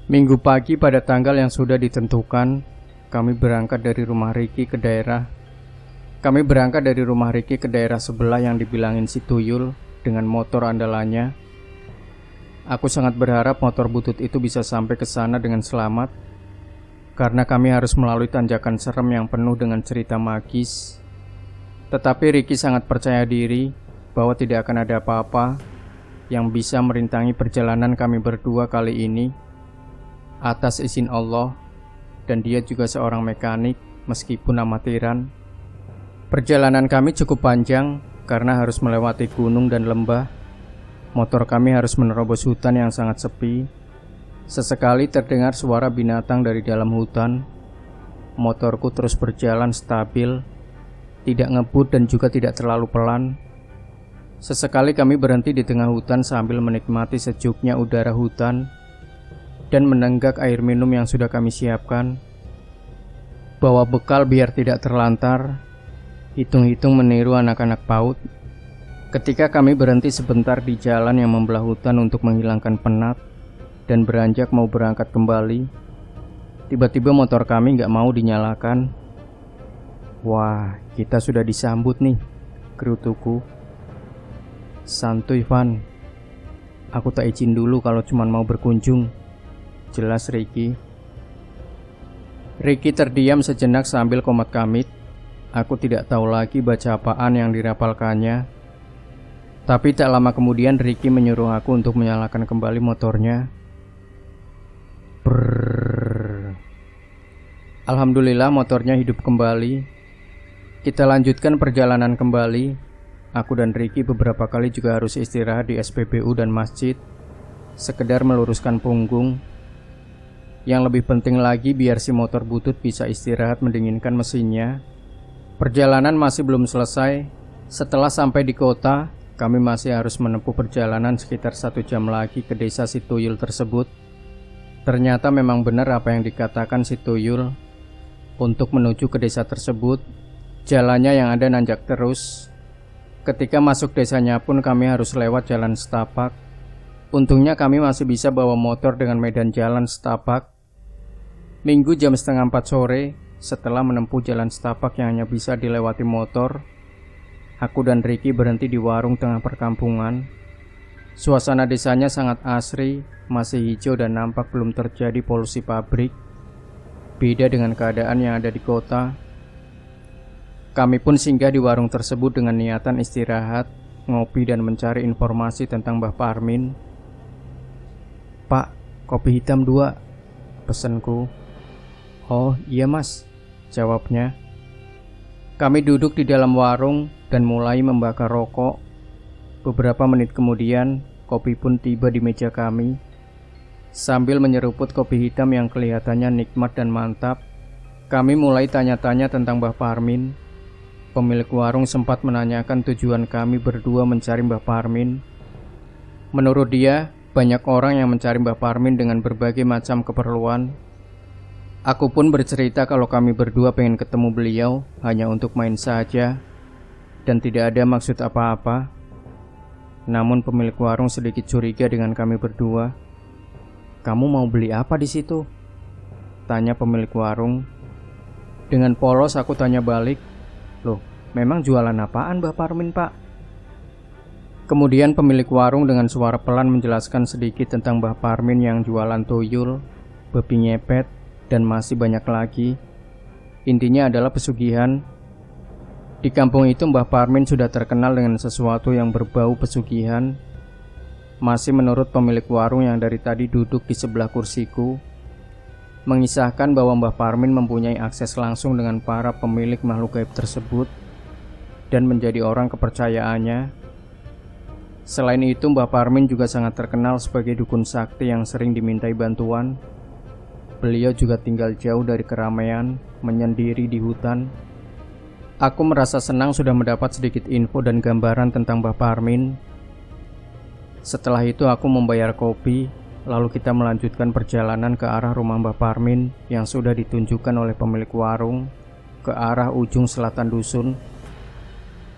Minggu pagi pada tanggal yang sudah ditentukan, kami berangkat dari rumah Ricky ke daerah sebelah yang dibilangin si tuyul dengan motor andalannya. Aku sangat berharap motor butut itu bisa sampai ke sana dengan selamat, karena kami harus melalui tanjakan serem yang penuh dengan cerita magis. Tetapi Ricky sangat percaya diri bahwa tidak akan ada apa-apa yang bisa merintangi perjalanan kami berdua kali ini atas izin Allah, dan dia juga seorang mekanik meskipun amatiran. Perjalanan kami cukup panjang karena harus melewati gunung dan lembah. Motor kami harus menerobos hutan yang sangat sepi. Sesekali terdengar suara binatang dari dalam hutan. Motorku terus berjalan stabil, tidak ngebut dan juga tidak terlalu pelan. Sesekali kami berhenti di tengah hutan sambil menikmati sejuknya udara hutan dan menenggak air minum yang sudah kami siapkan. Bawa bekal biar tidak terlantar. Hitung-hitung meniru anak-anak PAUD. Ketika kami berhenti sebentar di jalan yang membelah hutan untuk menghilangkan penat dan beranjak mau berangkat kembali, tiba-tiba motor kami gak mau dinyalakan. "Wah, kita sudah disambut nih," gerutuku. "Santuy Van, aku tak izin dulu kalau cuma mau berkunjung," jelas Ricky. Ricky terdiam sejenak sambil komat kamit. Aku tidak tahu lagi baca apaan yang dirapalkannya. Tapi tak lama kemudian Ricky menyuruh aku untuk menyalakan kembali motornya. Brrrr. Alhamdulillah motornya hidup kembali. Kita lanjutkan perjalanan kembali. Aku dan Ricky beberapa kali juga harus istirahat di SPBU dan masjid, sekedar meluruskan punggung. Yang lebih penting lagi biar si motor butut bisa istirahat mendinginkan mesinnya. Perjalanan masih belum selesai. Setelah sampai di kota, kami masih harus menempuh perjalanan sekitar 1 jam lagi ke desa si tuyul tersebut. Ternyata memang benar apa yang dikatakan si tuyul. Untuk menuju ke desa tersebut, jalannya yang ada nanjak terus. Ketika masuk desanya pun kami harus lewat jalan setapak. Untungnya kami masih bisa bawa motor dengan medan jalan setapak. Minggu jam 3:30 sore, setelah menempuh jalan setapak yang hanya bisa dilewati motor, aku dan Ricky berhenti di warung tengah perkampungan. Suasana desanya sangat asri, masih hijau dan nampak belum terjadi polusi pabrik. Beda dengan keadaan yang ada di kota. Kami pun singgah di warung tersebut dengan niatan istirahat, ngopi dan mencari informasi tentang Mbah Parmin. "Pak, kopi hitam 2," pesanku. "Oh iya mas," jawabnya. Kami duduk di dalam warung dan mulai membakar rokok. Beberapa menit kemudian, kopi pun tiba di meja kami. Sambil menyeruput kopi hitam yang kelihatannya nikmat dan mantap, kami mulai tanya-tanya tentang Mbah Parmin. Pemilik warung sempat menanyakan tujuan kami berdua mencari Mbah Parmin. Menurut dia, banyak orang yang mencari Mbah Parmin dengan berbagai macam keperluan. Aku pun bercerita kalau kami berdua pengen ketemu beliau hanya untuk main saja dan tidak ada maksud apa-apa. Namun pemilik warung sedikit curiga dengan kami berdua. "Kamu mau beli apa di situ?" tanya pemilik warung. Dengan polos aku tanya balik, "Loh, memang jualan apaan Mbah Parmin, Pak?" Kemudian pemilik warung dengan suara pelan menjelaskan sedikit tentang Mbah Parmin yang jualan tuyul, babi ngepet, dan masih banyak lagi. Intinya adalah pesugihan. Di kampung itu Mbah Parmin sudah terkenal dengan sesuatu yang berbau pesugihan. Masih menurut pemilik warung yang dari tadi duduk di sebelah kursiku, mengisahkan bahwa Mbah Parmin mempunyai akses langsung dengan para pemilik makhluk gaib tersebut dan menjadi orang kepercayaannya. Selain itu, Mbah Parmin juga sangat terkenal sebagai dukun sakti yang sering dimintai bantuan. Beliau juga tinggal jauh dari keramaian, menyendiri di hutan. Aku merasa senang sudah mendapat sedikit info dan gambaran tentang Mbah Parmin. Setelah itu aku membayar kopi, lalu kita melanjutkan perjalanan ke arah rumah Mbah Parmin yang sudah ditunjukkan oleh pemilik warung, ke arah ujung selatan dusun.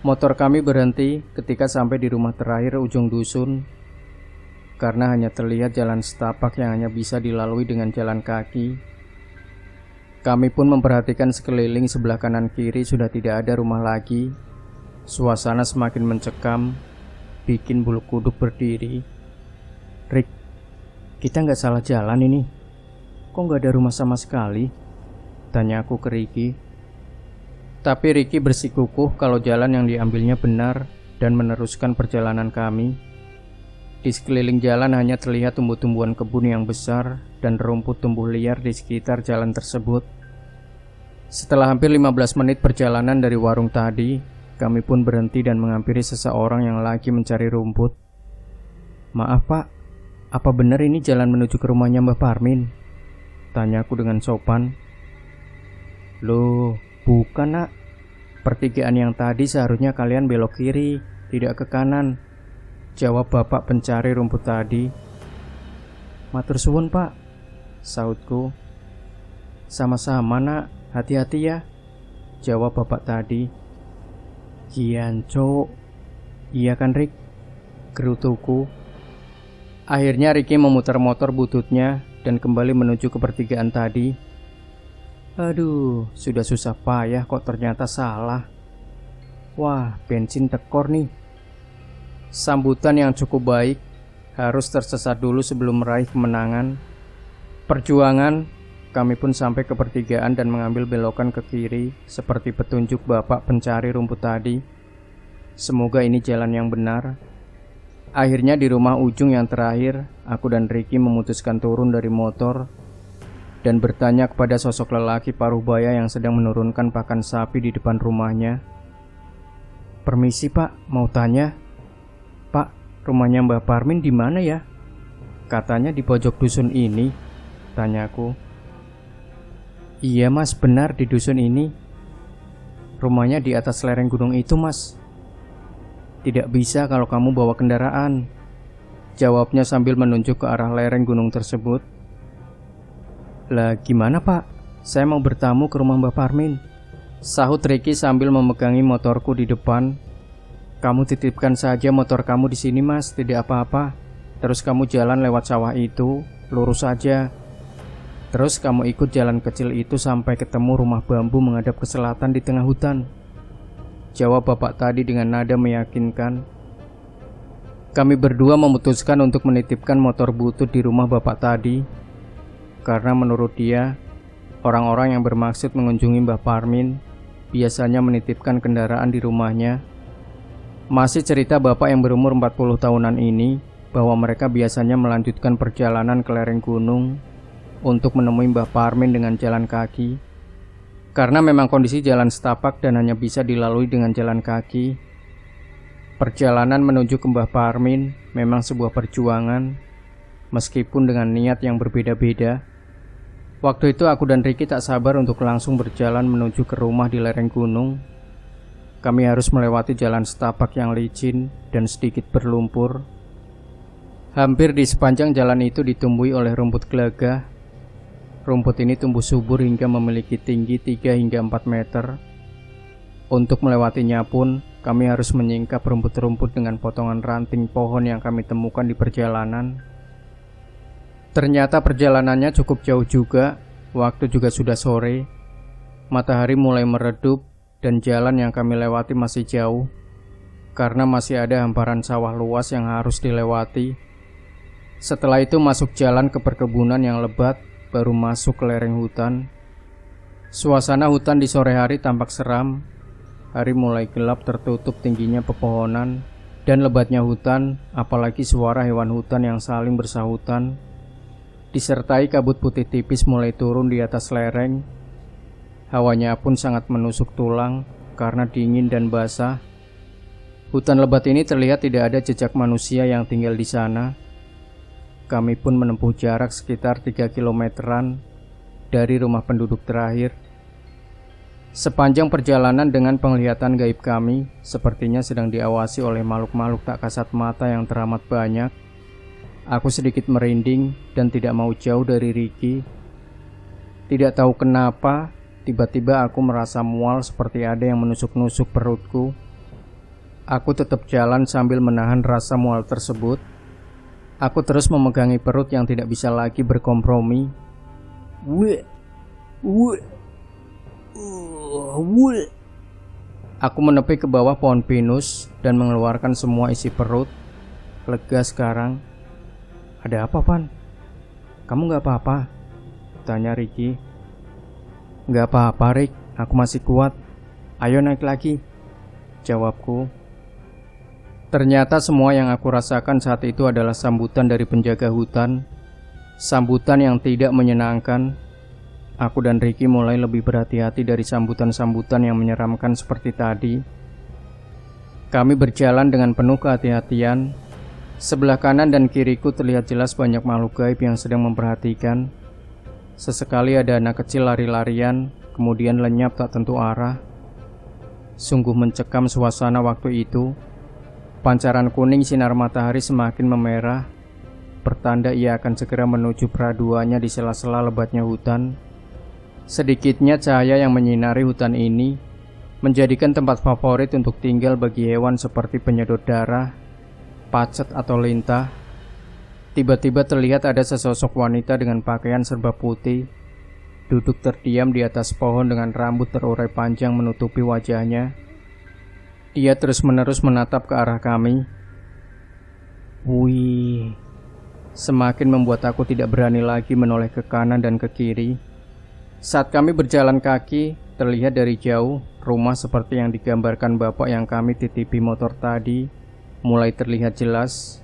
Motor kami berhenti ketika sampai di rumah terakhir ujung dusun, karena hanya terlihat jalan setapak yang hanya bisa dilalui dengan jalan kaki. Kami pun memperhatikan sekeliling sebelah kanan kiri sudah tidak ada rumah lagi. Suasana semakin mencekam, bikin bulu kuduk berdiri. "Rick, kita nggak salah jalan ini. Kok nggak ada rumah sama sekali?" tanya aku ke Ricky. Tapi Ricky bersikukuh kalau jalan yang diambilnya benar dan meneruskan perjalanan kami. Di sekeliling jalan hanya terlihat tumbuh-tumbuhan kebun yang besar dan rumput tumbuh liar di sekitar jalan tersebut. Setelah hampir 15 menit perjalanan dari warung tadi, kami pun berhenti dan menghampiri seseorang yang lagi mencari rumput. "Maaf Pak, apa benar ini jalan menuju ke rumahnya Mbah Parmin?" tanyaku dengan sopan. "Loh, bukan nak. Pertigaan yang tadi seharusnya kalian belok kiri, tidak ke kanan," jawab bapak pencari rumput tadi. "Matur suwun Pak," sautku. "Sama-sama nak, hati-hati ya," jawab bapak tadi. "Kian cok." "Iya kan Rick?" gerutuku. Akhirnya Ricky memutar motor bututnya dan kembali menuju ke pertigaan tadi. Aduh, sudah susah payah kok ternyata salah. Wah, bensin tekor nih. Sambutan yang cukup baik, harus tersesat dulu sebelum meraih kemenangan. Perjuangan, kami pun sampai ke pertigaan dan mengambil belokan ke kiri seperti petunjuk bapak pencari rumput tadi. Semoga ini jalan yang benar. Akhirnya di rumah ujung yang terakhir, aku dan Ricky memutuskan turun dari motor dan bertanya kepada sosok lelaki paruh baya yang sedang menurunkan pakan sapi di depan rumahnya. "Permisi Pak, mau tanya. Pak, rumahnya Mbah Parmin di mana ya? Katanya di pojok dusun ini," tanyaku. "Iya Mas, benar di dusun ini. Rumahnya di atas lereng gunung itu Mas." "Tidak bisa kalau kamu bawa kendaraan," jawabnya sambil menunjuk ke arah lereng gunung tersebut. "Lah gimana Pak? Saya mau bertamu ke rumah Mbah Parmin," sahut Ricky sambil memegangi motorku di depan. "Kamu titipkan saja motor kamu di sini Mas, tidak apa-apa. Terus kamu jalan lewat sawah itu, lurus saja. Terus kamu ikut jalan kecil itu sampai ketemu rumah bambu menghadap ke selatan di tengah hutan," jawab bapak tadi dengan nada meyakinkan. Kami berdua memutuskan untuk menitipkan motor butut di rumah bapak tadi, karena menurut dia, orang-orang yang bermaksud mengunjungi Mbah Parmin biasanya menitipkan kendaraan di rumahnya. Masih cerita bapak yang berumur 40 tahunan ini bahwa mereka biasanya melanjutkan perjalanan ke lereng gunung untuk menemui Mbah Parmin dengan jalan kaki. Karena memang kondisi jalan setapak dan hanya bisa dilalui dengan jalan kaki. Perjalanan menuju ke Mbah Parmin memang sebuah perjuangan, meskipun dengan niat yang berbeda-beda. Waktu itu aku dan Ricky tak sabar untuk langsung berjalan menuju ke rumah di lereng gunung. Kami harus melewati jalan setapak yang licin dan sedikit berlumpur. Hampir di sepanjang jalan itu ditumbuhi oleh rumput gelagah. Rumput ini tumbuh subur hingga memiliki tinggi 3 hingga 4 meter. Untuk melewatinya pun, kami harus menyingkap rumput-rumput dengan potongan ranting pohon yang kami temukan di perjalanan. Ternyata perjalanannya cukup jauh juga, waktu juga sudah sore. Matahari mulai meredup dan jalan yang kami lewati masih jauh, karena masih ada hamparan sawah luas yang harus dilewati. Setelah itu masuk jalan ke perkebunan yang lebat, baru masuk ke lereng hutan. Suasana hutan di sore hari tampak seram. Hari mulai gelap tertutup tingginya pepohonan dan lebatnya hutan, apalagi suara hewan hutan yang saling bersahutan. Disertai kabut putih tipis mulai turun di atas lereng. Hawanya pun sangat menusuk tulang karena dingin dan basah. Hutan lebat ini terlihat tidak ada jejak manusia yang tinggal di sana. Kami pun menempuh jarak sekitar 3 kilometeran dari rumah penduduk terakhir. Sepanjang perjalanan dengan penglihatan gaib kami sepertinya sedang diawasi oleh makhluk-makhluk tak kasat mata yang teramat banyak. Aku sedikit merinding dan tidak mau jauh dari Ricky. Tidak tahu kenapa, tiba-tiba aku merasa mual seperti ada yang menusuk-nusuk perutku. Aku tetap jalan sambil menahan rasa mual tersebut. Aku terus memegangi perut yang tidak bisa lagi berkompromi. Aku menepi ke bawah pohon pinus dan mengeluarkan semua isi perut. Lega sekarang. Ada apa, Pan? Kamu gak apa-apa? Tanya Ricky. Gak apa-apa, Rick. Aku masih kuat. Ayo naik lagi, jawabku. Ternyata semua yang aku rasakan saat itu adalah sambutan dari penjaga hutan. Sambutan yang tidak menyenangkan. Aku dan Ricky mulai lebih berhati-hati dari sambutan-sambutan yang menyeramkan seperti tadi. Kami berjalan dengan penuh kehati-hatian. Sebelah kanan dan kiriku terlihat jelas banyak makhluk gaib yang sedang memperhatikan. Sesekali ada anak kecil lari-larian, kemudian lenyap tak tentu arah. Sungguh mencekam suasana waktu itu. Pancaran kuning sinar matahari semakin memerah, pertanda ia akan segera menuju peraduannya di sela-sela lebatnya hutan. Sedikitnya cahaya yang menyinari hutan ini menjadikan tempat favorit untuk tinggal bagi hewan seperti penyedot darah, pacet atau lintah. Tiba-tiba terlihat ada sesosok wanita dengan pakaian serba putih, duduk terdiam di atas pohon dengan rambut terurai panjang menutupi wajahnya. Dia terus-menerus menatap ke arah kami. Wih, semakin membuat aku tidak berani lagi menoleh ke kanan dan ke kiri. Saat kami berjalan kaki, terlihat dari jauh rumah seperti yang digambarkan bapak yang kami titipi motor tadi mulai terlihat jelas.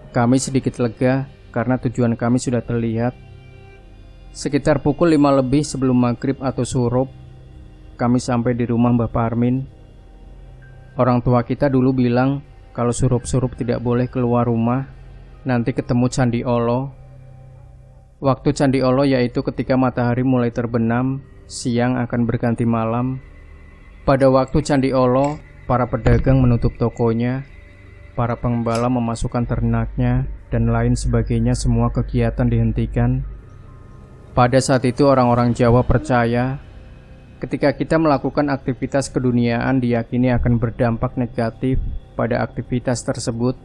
Kami sedikit lega karena tujuan kami sudah terlihat. Sekitar pukul 5 lebih sebelum maghrib atau surup, kami sampai di rumah Mbah Parmin. Orang tua kita dulu bilang kalau surup-surup tidak boleh keluar rumah, nanti ketemu Candi Olo. Waktu Candi Olo yaitu ketika matahari mulai terbenam, siang akan berganti malam. Pada waktu Candi Olo, para pedagang menutup tokonya, para pengembala memasukkan ternaknya, dan lain sebagainya, semua kegiatan dihentikan. Pada saat itu orang-orang Jawa percaya, ketika kita melakukan aktivitas keduniaan diyakini akan berdampak negatif pada aktivitas tersebut.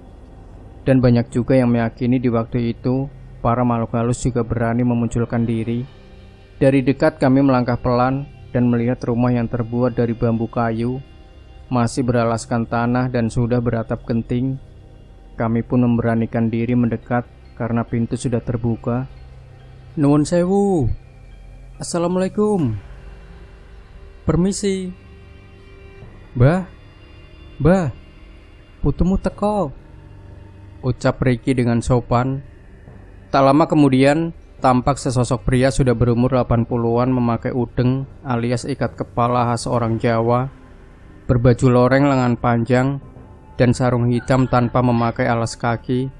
Dan banyak juga yang meyakini di waktu itu para makhluk halus juga berani memunculkan diri. Dari dekat kami melangkah pelan dan melihat rumah yang terbuat dari bambu kayu, masih beralaskan tanah dan sudah beratap genting. Kami pun memberanikan diri mendekat karena pintu sudah terbuka. Nuwun sewu. Assalamualaikum. Permisi. Mbah, putumu teko, ucap Ricky dengan sopan. Tak lama kemudian, tampak sesosok pria sudah berumur 80-an memakai udeng alias ikat kepala khas orang Jawa, berbaju loreng lengan panjang, dan sarung hitam tanpa memakai alas kaki.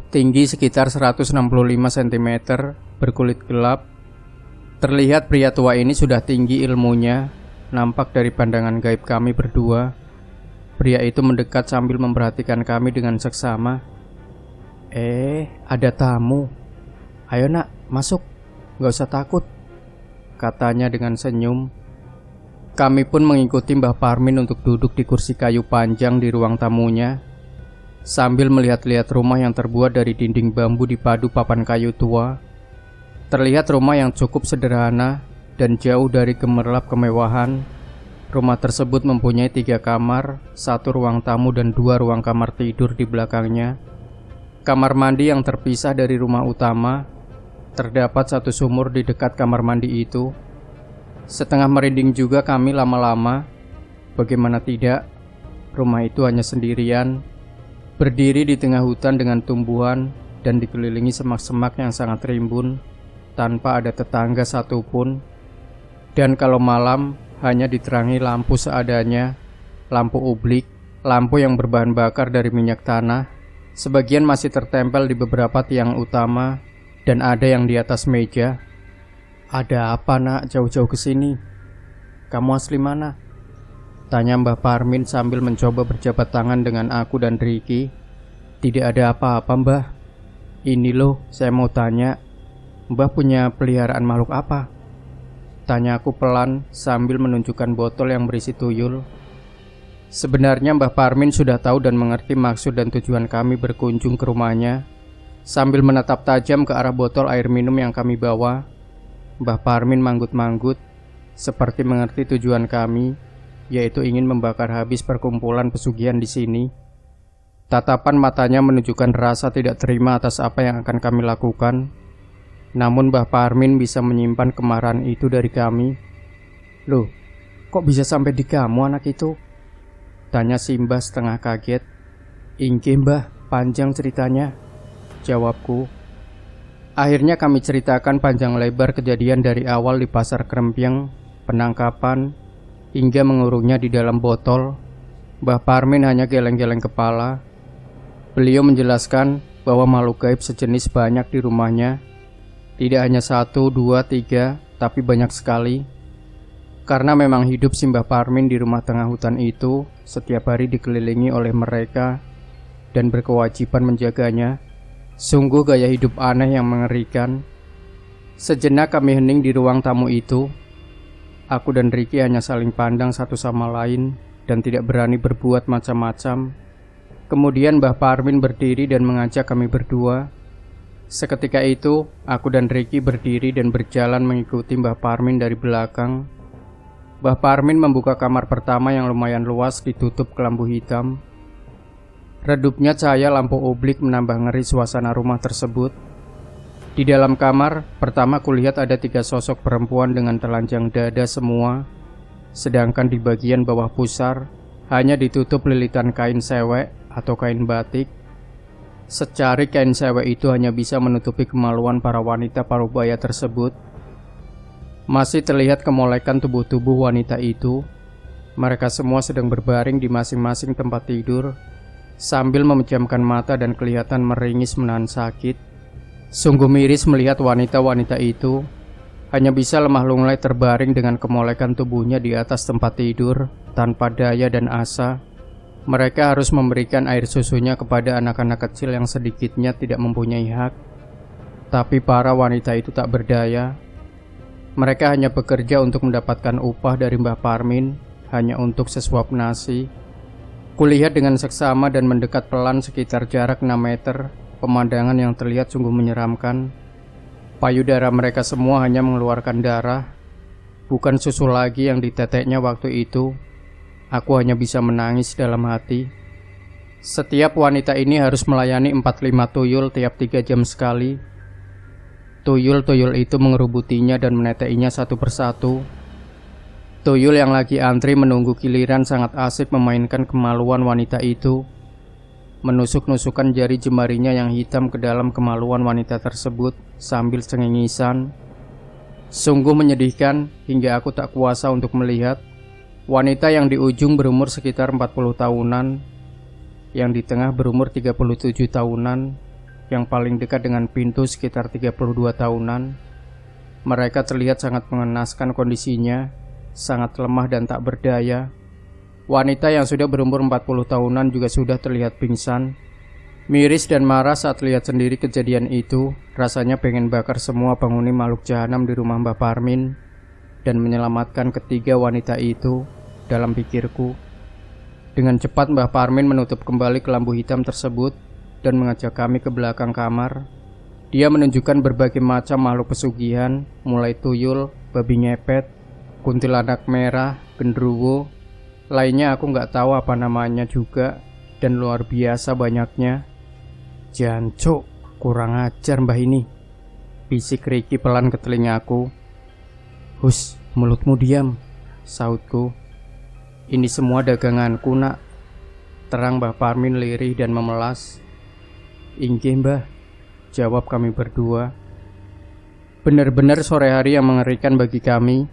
Tinggi sekitar 165 cm, berkulit gelap. Terlihat pria tua ini sudah tinggi ilmunya, nampak dari pandangan gaib kami berdua. Pria itu mendekat sambil memperhatikan kami dengan seksama. Ada tamu. Ayo nak, masuk, gak usah takut, katanya dengan senyum. Kami pun mengikuti Mbah Parmin untuk duduk di kursi kayu panjang di ruang tamunya, sambil melihat-lihat rumah yang terbuat dari dinding bambu dipadu papan kayu tua. Terlihat rumah yang cukup sederhana dan jauh dari gemerlap kemewahan. Rumah tersebut mempunyai 3 kamar, 1 ruang tamu dan 2 ruang kamar tidur di belakangnya. Kamar mandi yang terpisah dari rumah utama. Terdapat 1 sumur di dekat kamar mandi itu. Setengah merinding juga kami lama-lama. Bagaimana tidak, rumah itu hanya sendirian, berdiri di tengah hutan dengan tumbuhan dan dikelilingi semak-semak yang sangat rimbun, tanpa ada tetangga satupun. Dan kalau malam, hanya diterangi lampu seadanya, lampu ublik, lampu yang berbahan bakar dari minyak tanah. Sebagian masih tertempel di beberapa tiang utama, dan ada yang di atas meja. Ada apa nak jauh-jauh ke sini? Kamu asli mana? Tanya Mbah Parmin sambil mencoba berjabat tangan dengan aku dan Ricky. Tidak ada apa-apa Mbah. Ini loh, saya mau tanya, Mbah punya peliharaan makhluk apa? Tanya aku pelan sambil menunjukkan botol yang berisi tuyul. Sebenarnya Mbah Parmin sudah tahu dan mengerti maksud dan tujuan kami berkunjung ke rumahnya. Sambil menatap tajam ke arah botol air minum yang kami bawa, Mbah Parmin manggut-manggut, seperti mengerti tujuan kami, yaitu ingin membakar habis perkumpulan pesugihan di sini. Tatapan matanya menunjukkan rasa tidak terima atas apa yang akan kami lakukan. Namun Mbah Parmin bisa menyimpan kemarahan itu dari kami. Loh, kok bisa sampai di kamu anak itu? Tanya Simbah setengah kaget. Inggih Mbah, panjang ceritanya, jawabku. Akhirnya kami ceritakan panjang lebar kejadian dari awal di pasar Krempyeng, penangkapan, hingga mengurungnya di dalam botol. Mbah Parmin hanya geleng-geleng kepala. Beliau menjelaskan bahwa makhluk gaib sejenis banyak di rumahnya. Tidak hanya 1, 2, 3, tapi banyak sekali. Karena memang hidup si Mbah Parmin di rumah tengah hutan itu setiap hari dikelilingi oleh mereka dan berkewajiban menjaganya. Sungguh gaya hidup aneh yang mengerikan. Sejenak kami hening di ruang tamu itu. Aku dan Ricky hanya saling pandang satu sama lain dan tidak berani berbuat macam-macam. Kemudian Mbah Parmin berdiri dan mengajak kami berdua. Seketika itu, aku dan Ricky berdiri dan berjalan mengikuti Mbah Parmin dari belakang. Mbah Parmin membuka kamar pertama yang lumayan luas ditutup kelambu hitam. Redupnya cahaya lampu oblik menambah ngeri suasana rumah tersebut. Di dalam kamar, pertama kulihat ada 3 sosok perempuan dengan telanjang dada semua. Sedangkan di bagian bawah pusar, hanya ditutup lilitan kain sewek atau kain batik. Secari kain sewek itu hanya bisa menutupi kemaluan para wanita parubaya tersebut. Masih terlihat kemolekan tubuh-tubuh wanita itu. Mereka semua sedang berbaring di masing-masing tempat tidur, sambil memejamkan mata dan kelihatan meringis menahan sakit. Sungguh miris melihat wanita-wanita itu hanya bisa lemah lunglai terbaring dengan kemolekan tubuhnya di atas tempat tidur, tanpa daya dan asa. Mereka harus memberikan air susunya kepada anak-anak kecil yang sedikitnya tidak mempunyai hak. Tapi para wanita itu tak berdaya. Mereka hanya bekerja untuk mendapatkan upah dari Mbah Parmin, hanya untuk sesuap nasi. Kulihat dengan seksama dan mendekat pelan sekitar jarak 6 meter. Pemandangan yang terlihat sungguh menyeramkan. Payudara mereka semua hanya mengeluarkan darah, bukan susu lagi yang diteteknya waktu itu. Aku hanya bisa menangis dalam hati. Setiap wanita ini harus melayani 4-5 tuyul tiap 3 jam sekali. Tuyul-tuyul itu mengerubutinya dan menetekinya satu persatu. Tuyul yang lagi antri menunggu giliran sangat asik memainkan kemaluan wanita itu, menusuk-nusukkan jari jemarinya yang hitam ke dalam kemaluan wanita tersebut sambil cengengisan. Sungguh menyedihkan hingga aku tak kuasa untuk melihat. Wanita yang di ujung berumur sekitar 40 tahunan. yang di tengah berumur 37 tahunan, yang paling dekat dengan pintu sekitar 32 tahunan. Mereka terlihat sangat mengenaskan kondisinya, sangat lemah dan tak berdaya. Wanita yang sudah berumur 40 tahunan juga sudah terlihat pingsan. Miris dan marah saat lihat sendiri kejadian itu, rasanya pengen bakar semua penghuni makhluk jahanam di rumah Mbah Parmin dan menyelamatkan ketiga wanita itu, dalam pikirku. Dengan cepat Mbah Parmin menutup kembali kelambu hitam tersebut dan mengajak kami ke belakang kamar. Dia menunjukkan berbagai macam makhluk pesugihan, mulai tuyul, babi ngepet, kuntilanak merah, genderuwo. Lainnya aku nggak tahu apa namanya juga, dan luar biasa banyaknya. "Jancuk, kurang ajar mbah ini," bisik Ricky pelan ke telingaku. "Hus, mulutmu diam," sautku. "Ini semua daganganku nak," terang Mbah Parmin lirih dan memelas. "Inggih mbah," jawab kami berdua. Benar-benar sore hari yang mengerikan bagi kami,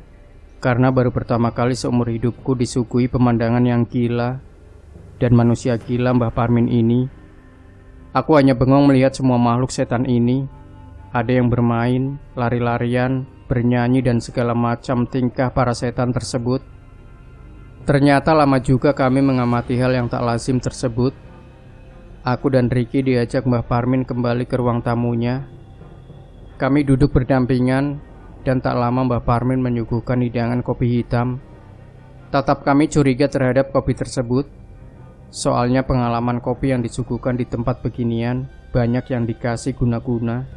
karena baru pertama kali seumur hidupku disuguhi pemandangan yang gila dan manusia gila Mbah Parmin ini. Aku hanya bengong melihat semua makhluk setan ini. Ada yang bermain, lari-larian, bernyanyi dan segala macam tingkah para setan tersebut. Ternyata lama juga kami mengamati hal yang tak lazim tersebut. Aku dan Ricky diajak Mbah Parmin kembali ke ruang tamunya. Kami duduk berdampingan dan tak lama Mbah Parmin menyuguhkan hidangan kopi hitam. Tatap kami curiga terhadap kopi tersebut. Soalnya pengalaman kopi yang disuguhkan di tempat beginian banyak yang dikasih guna-guna.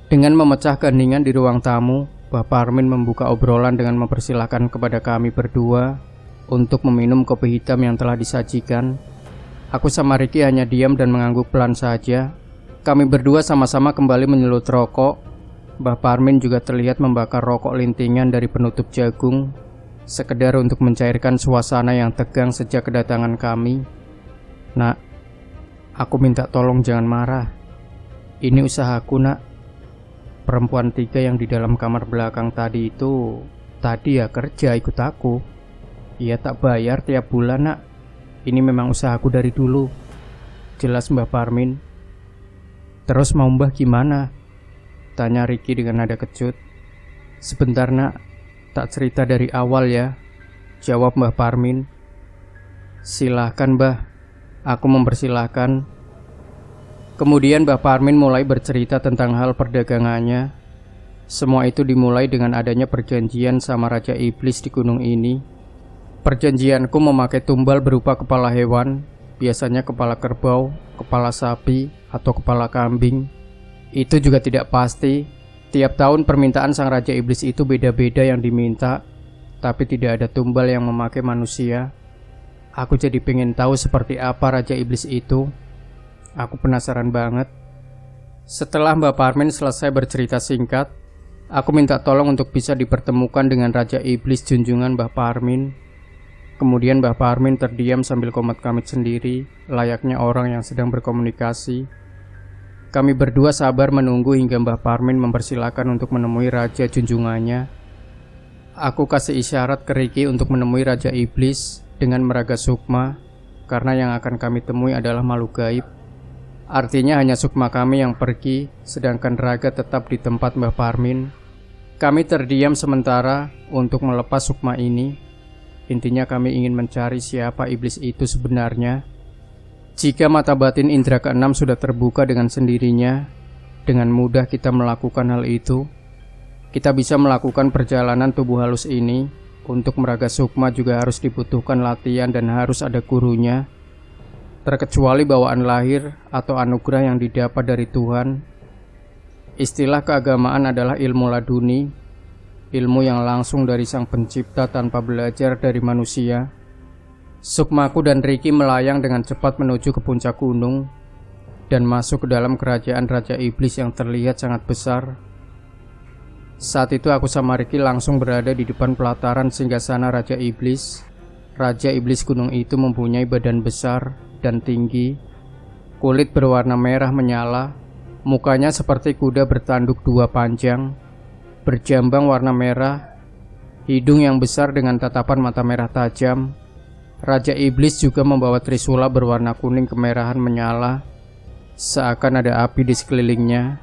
Dengan memecah keheningan di ruang tamu, Mbah Parmin membuka obrolan dengan mempersilahkan kepada kami berdua untuk meminum kopi hitam yang telah disajikan. Aku sama Ricky hanya diam dan mengangguk pelan saja. Kami berdua sama-sama kembali menyulut rokok. Mbah Parmin juga terlihat membakar rokok lintingan dari penutup jagung, sekedar untuk mencairkan suasana yang tegang sejak kedatangan kami. "Nak, aku minta tolong jangan marah. Ini usahaku nak. Perempuan 3 yang di dalam kamar belakang tadi itu tadi ya kerja ikut aku. Ia tak bayar tiap bulan nak. Ini memang usahaku dari dulu," jelas Mbah Parmin. "Terus mau mbah gimana?" tanya Ricky dengan nada kecut. "Sebentar nak, tak cerita dari awal ya," jawab Mbah Parmin. "Silahkan mbah," aku mempersilahkan. Kemudian Mbah Parmin mulai bercerita tentang hal perdagangannya. Semua itu dimulai dengan adanya perjanjian sama Raja Iblis di gunung ini. Perjanjianku memakai tumbal berupa kepala hewan, biasanya kepala kerbau, kepala sapi, atau kepala kambing. Itu juga tidak pasti. Tiap tahun permintaan sang Raja Iblis itu beda-beda yang diminta, tapi tidak ada tumbal yang memakai manusia. Aku jadi pengen tahu seperti apa Raja Iblis itu. Aku penasaran banget. Setelah Mbah Parmin selesai bercerita singkat, aku minta tolong untuk bisa dipertemukan dengan Raja Iblis junjungan Mbah Parmin. Kemudian Mbah Parmin terdiam sambil komat kamit sendiri, layaknya orang yang sedang berkomunikasi. Kami berdua sabar menunggu hingga Mbah Parmin mempersilahkan untuk menemui Raja junjungannya. Aku kasih isyarat ke Ricky untuk menemui Raja Iblis dengan meraga sukma, karena yang akan kami temui adalah makhluk gaib. Artinya hanya sukma kami yang pergi, sedangkan raga tetap di tempat Mbah Parmin. Kami terdiam sementara untuk melepas sukma ini. Intinya kami ingin mencari siapa iblis itu sebenarnya. Jika mata batin indera keenam sudah terbuka dengan sendirinya, dengan mudah kita melakukan hal itu. Kita bisa melakukan perjalanan tubuh halus ini. Untuk meraga sukma juga harus dibutuhkan latihan dan harus ada gurunya. Terkecuali bawaan lahir atau anugerah yang didapat dari Tuhan. Istilah keagamaan adalah ilmu laduni, ilmu yang langsung dari Sang Pencipta tanpa belajar dari manusia. Sukmaku dan Ricky melayang dengan cepat menuju ke puncak gunung dan masuk ke dalam kerajaan Raja Iblis yang terlihat sangat besar. Saat itu aku sama Ricky langsung berada di depan pelataran singgasana Raja Iblis. Raja Iblis gunung itu mempunyai badan besar dan tinggi, kulit berwarna merah menyala, mukanya seperti kuda bertanduk dua panjang, berjambang warna merah, hidung yang besar dengan tatapan mata merah tajam, Raja Iblis juga membawa trisula berwarna kuning kemerahan menyala, seakan ada api di sekelilingnya.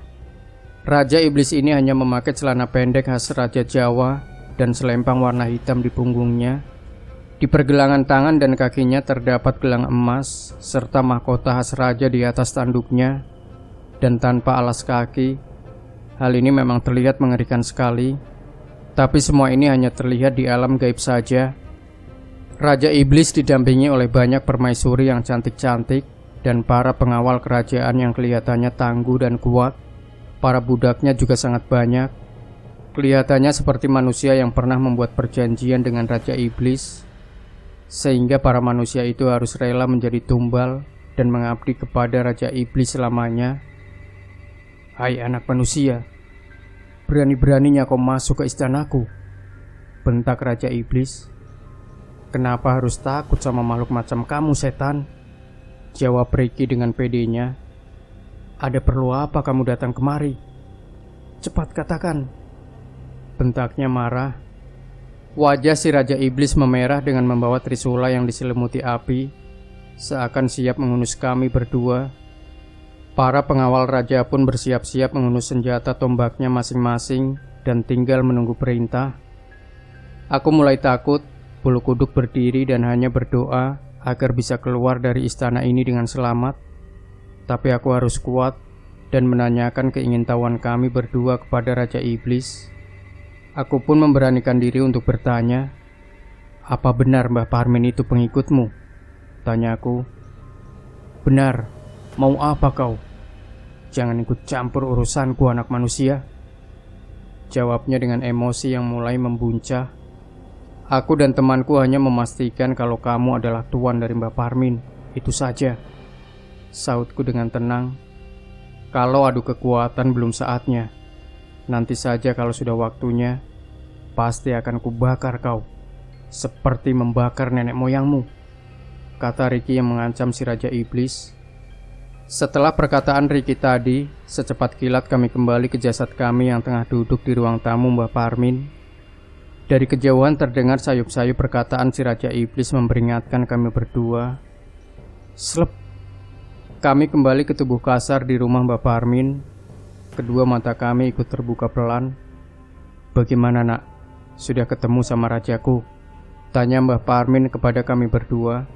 Raja Iblis ini hanya memakai celana pendek khas Raja Jawa dan selempang warna hitam di punggungnya. Di pergelangan tangan dan kakinya terdapat gelang emas serta mahkota khas raja di atas tanduknya, dan tanpa alas kaki. Hal ini memang terlihat mengerikan sekali, tapi semua ini hanya terlihat di alam gaib saja. Raja Iblis didampingi oleh banyak permaisuri yang cantik-cantik dan para pengawal kerajaan yang kelihatannya tangguh dan kuat. Para budaknya juga sangat banyak. Kelihatannya seperti manusia yang pernah membuat perjanjian dengan Raja Iblis, sehingga para manusia itu harus rela menjadi tumbal dan mengabdi kepada Raja Iblis selamanya. "Hai anak manusia, berani-beraninya kau masuk ke istanaku," bentak Raja Iblis. "Kenapa harus takut sama makhluk macam kamu, setan?" jawab Ricky dengan pedenya. "Ada perlu apa kamu datang kemari? Cepat katakan," bentaknya marah. Wajah si Raja Iblis memerah dengan membawa trisula yang diselimuti api, seakan siap menghunus kami berdua. Para pengawal raja pun bersiap-siap menghunus senjata tombaknya masing-masing dan tinggal menunggu perintah. Aku mulai takut, bulu kuduk berdiri dan hanya berdoa agar bisa keluar dari istana ini dengan selamat. Tapi aku harus kuat dan menanyakan keingintahuan kami berdua kepada Raja Iblis. Aku pun memberanikan diri untuk bertanya, "Apa benar Mbah Parmin itu pengikutmu?" tanyaku. "Benar, mau apa kau? Jangan ikut campur urusanku anak manusia," jawabnya dengan emosi yang mulai membuncah. "Aku dan temanku hanya memastikan kalau kamu adalah tuan dari Mbah Parmin, itu saja," sautku dengan tenang. "Kalau adu kekuatan belum saatnya. Nanti saja kalau sudah waktunya, pasti akan kubakar kau, seperti membakar nenek moyangmu," kata Ricky yang mengancam si Raja Iblis. Setelah perkataan Ricky tadi, secepat kilat kami kembali ke jasad kami yang tengah duduk di ruang tamu Mbah Parmin. Dari kejauhan terdengar sayup-sayup perkataan si Raja Iblis memperingatkan kami berdua. Slep. Kami kembali ke tubuh kasar di rumah Mbah Parmin. Kedua mata kami ikut terbuka pelan. "Bagaimana nak? Sudah ketemu sama rajaku?" tanya Mbah Parmin kepada kami berdua.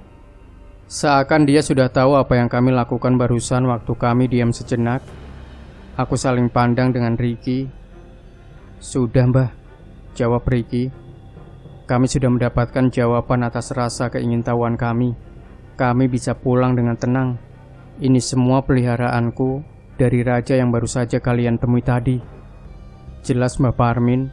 Seakan dia sudah tahu apa yang kami lakukan barusan waktu kami diam sejenak. Aku saling pandang dengan Ricky. "Sudah Mbah," jawab Ricky. "Kami sudah mendapatkan jawaban atas rasa keingintahuan kami. Kami bisa pulang dengan tenang. Ini semua peliharaanku dari raja yang baru saja kalian temui tadi," jelas Mbah Parmin.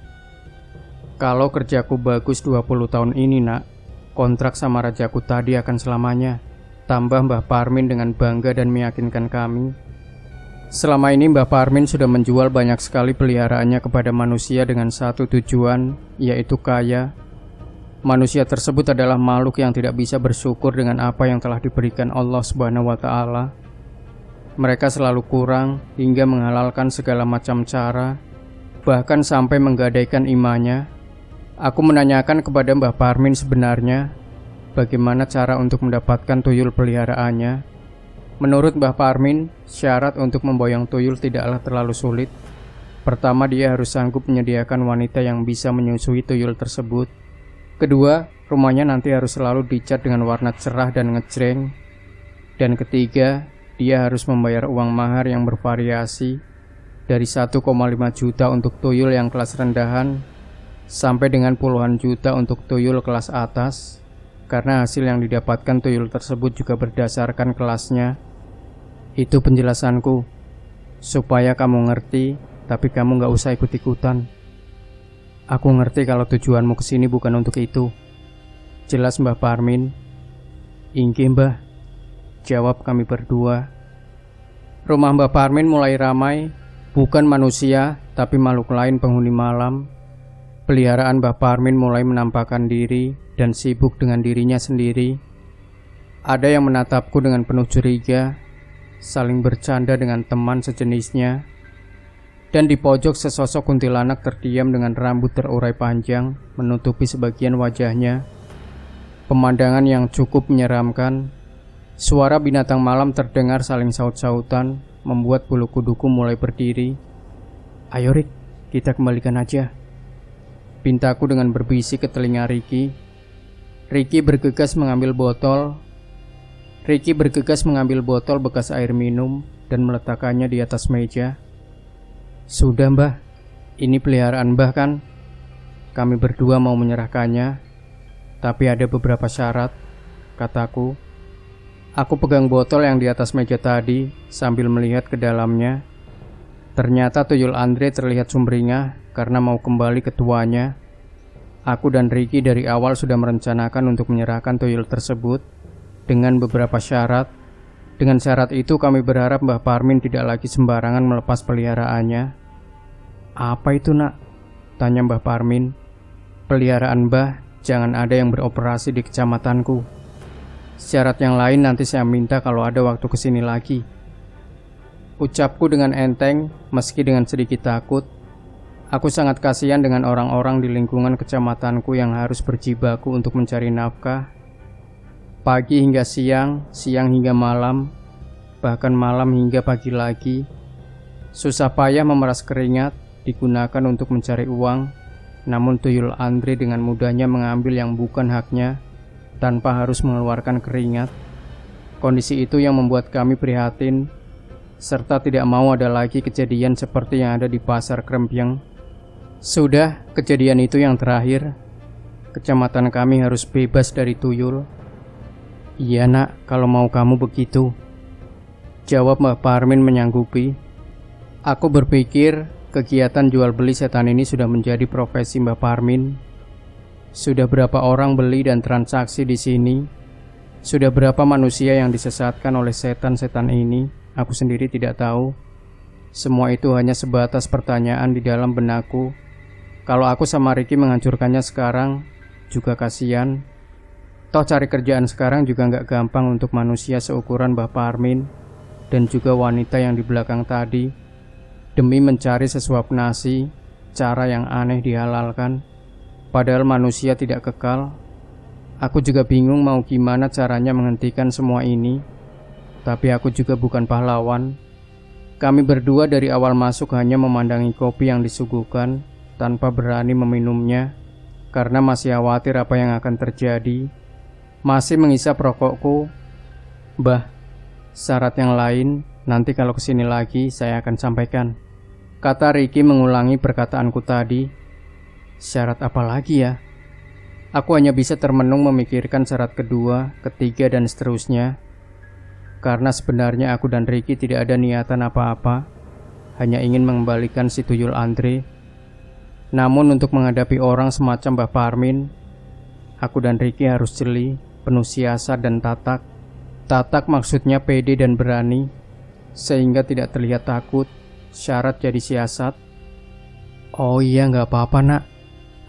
"Kalau kerjaku bagus 20 tahun ini nak, kontrak sama rajaku tadi akan selamanya," tambah Mbah Parmin dengan bangga dan meyakinkan kami. Selama ini Mbah Parmin sudah menjual banyak sekali peliharaannya kepada manusia dengan satu tujuan, yaitu kaya. Manusia tersebut adalah makhluk yang tidak bisa bersyukur dengan apa yang telah diberikan Allah Subhanahu wa Ta'ala. Mereka selalu kurang hingga menghalalkan segala macam cara, bahkan sampai menggadaikan imannya. Aku menanyakan kepada Mbah Parmin sebenarnya bagaimana cara untuk mendapatkan tuyul peliharaannya. Menurut Mbah Parmin, syarat untuk memboyong tuyul tidaklah terlalu sulit. Pertama, dia harus sanggup menyediakan wanita yang bisa menyusui tuyul tersebut. Kedua, rumahnya nanti harus selalu dicat dengan warna cerah dan ngejreng. Dan ketiga, dia harus membayar uang mahar yang bervariasi dari 1,5 juta untuk tuyul yang kelas rendahan sampai dengan puluhan juta untuk tuyul kelas atas, karena hasil yang didapatkan tuyul tersebut juga berdasarkan kelasnya. Itu penjelasanku, supaya kamu ngerti, tapi kamu gak usah ikut-ikutan. Aku ngerti kalau tujuanmu kesini bukan untuk itu, jelas Mbah Parmin. Inggih Mbah, jawab kami berdua. Rumah Mbah Parmin mulai ramai, bukan manusia, tapi makhluk lain penghuni malam. Peliharaan Mbah Parmin mulai menampakkan diri dan sibuk dengan dirinya sendiri. Ada yang menatapku dengan penuh curiga, saling bercanda dengan teman sejenisnya. Dan di pojok sesosok kuntilanak terdiam dengan rambut terurai panjang menutupi sebagian wajahnya. Pemandangan yang cukup menyeramkan. Suara binatang malam terdengar saling saut-sautan, membuat bulu kuduku mulai berdiri. "Ayo Rick, kita kembalikan aja," pintaku dengan berbisik ke telinga Ricky. Ricky bergegas mengambil botol bekas air minum dan meletakkannya di atas meja. "Sudah Mbah, ini peliharaan Mbah kan? Kami berdua mau menyerahkannya, tapi ada beberapa syarat," kataku. Aku pegang botol yang di atas meja tadi sambil melihat ke dalamnya. Ternyata tuyul Andre terlihat sumringah karena mau kembali ke tuannya. Aku dan Ricky dari awal sudah merencanakan untuk menyerahkan tuyul tersebut dengan beberapa syarat. Dengan syarat itu kami berharap Mbah Parmin tidak lagi sembarangan melepas peliharaannya. "Apa itu nak?" tanya Mbah Parmin. "Peliharaan Mbah jangan ada yang beroperasi di kecamatanku. Syarat yang lain nanti saya minta kalau ada waktu kesini lagi," ucapku dengan enteng meski dengan sedikit takut. Aku sangat kasihan dengan orang-orang di lingkungan kecamatanku yang harus berjibaku untuk mencari nafkah. Pagi hingga siang, siang hingga malam, bahkan malam hingga pagi lagi. Susah payah memeras keringat digunakan untuk mencari uang. Namun tuyul Andre dengan mudahnya mengambil yang bukan haknya tanpa harus mengeluarkan keringat. Kondisi itu yang membuat kami prihatin, serta tidak mau ada lagi kejadian seperti yang ada di pasar Krempyeng. Sudah, kejadian itu yang terakhir. Kecamatan kami harus bebas dari tuyul. "Iya nak, kalau mau kamu begitu," jawab Mbah Parmin menyanggupi. Aku berpikir kegiatan jual beli setan ini sudah menjadi profesi Mbah Parmin. Sudah berapa orang beli dan transaksi di sini? Sudah berapa manusia yang disesatkan oleh setan-setan ini? Aku sendiri tidak tahu. Semua itu hanya sebatas pertanyaan di dalam benakku. Kalau aku sama Ricky menghancurkannya sekarang, juga kasihan. Toh cari kerjaan sekarang juga nggak gampang untuk manusia seukuran Mbah Parmin dan juga wanita yang di belakang tadi. Demi mencari sesuap nasi, cara yang aneh dihalalkan. Padahal manusia tidak kekal. Aku juga bingung mau gimana caranya menghentikan semua ini. Tapi aku juga bukan pahlawan. Kami berdua dari awal masuk hanya memandangi kopi yang disuguhkan tanpa berani meminumnya karena masih khawatir apa yang akan terjadi. Masih menghisap rokokku. "Mbah, syarat yang lain nanti kalau kesini lagi saya akan sampaikan," kata Ricky mengulangi perkataanku tadi. Syarat apa lagi ya? Aku hanya bisa termenung memikirkan syarat kedua, ketiga dan seterusnya. Karena sebenarnya aku dan Ricky tidak ada niatan apa-apa, hanya ingin mengembalikan si tuyul Andre. Namun untuk menghadapi orang semacam Mbah Parmin, aku dan Ricky harus jeli, penuh siasat dan tatak. Tatak maksudnya pede dan berani, sehingga tidak terlihat takut. Syarat jadi siasat. "Oh iya, gak apa-apa nak,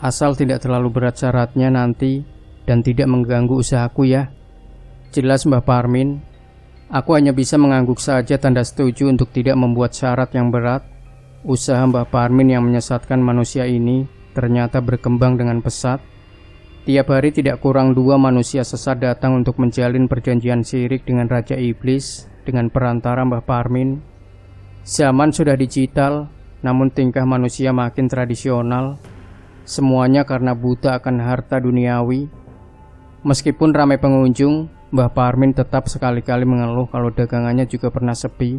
asal tidak terlalu berat syaratnya nanti dan tidak mengganggu usahaku ya," jelas Mbah Parmin. Aku hanya bisa mengangguk saja tanda setuju untuk tidak membuat syarat yang berat. Usaha Mbah Parmin yang menyesatkan manusia ini ternyata berkembang dengan pesat. Tiap hari tidak kurang 2 manusia sesat datang untuk menjalin perjanjian syirik dengan Raja Iblis dengan perantara Mbah Parmin. Zaman sudah digital, namun tingkah manusia makin tradisional. Semuanya karena buta akan harta duniawi. Meskipun ramai pengunjung, Mbah Parmin tetap sekali-kali mengeluh kalau dagangannya juga pernah sepi.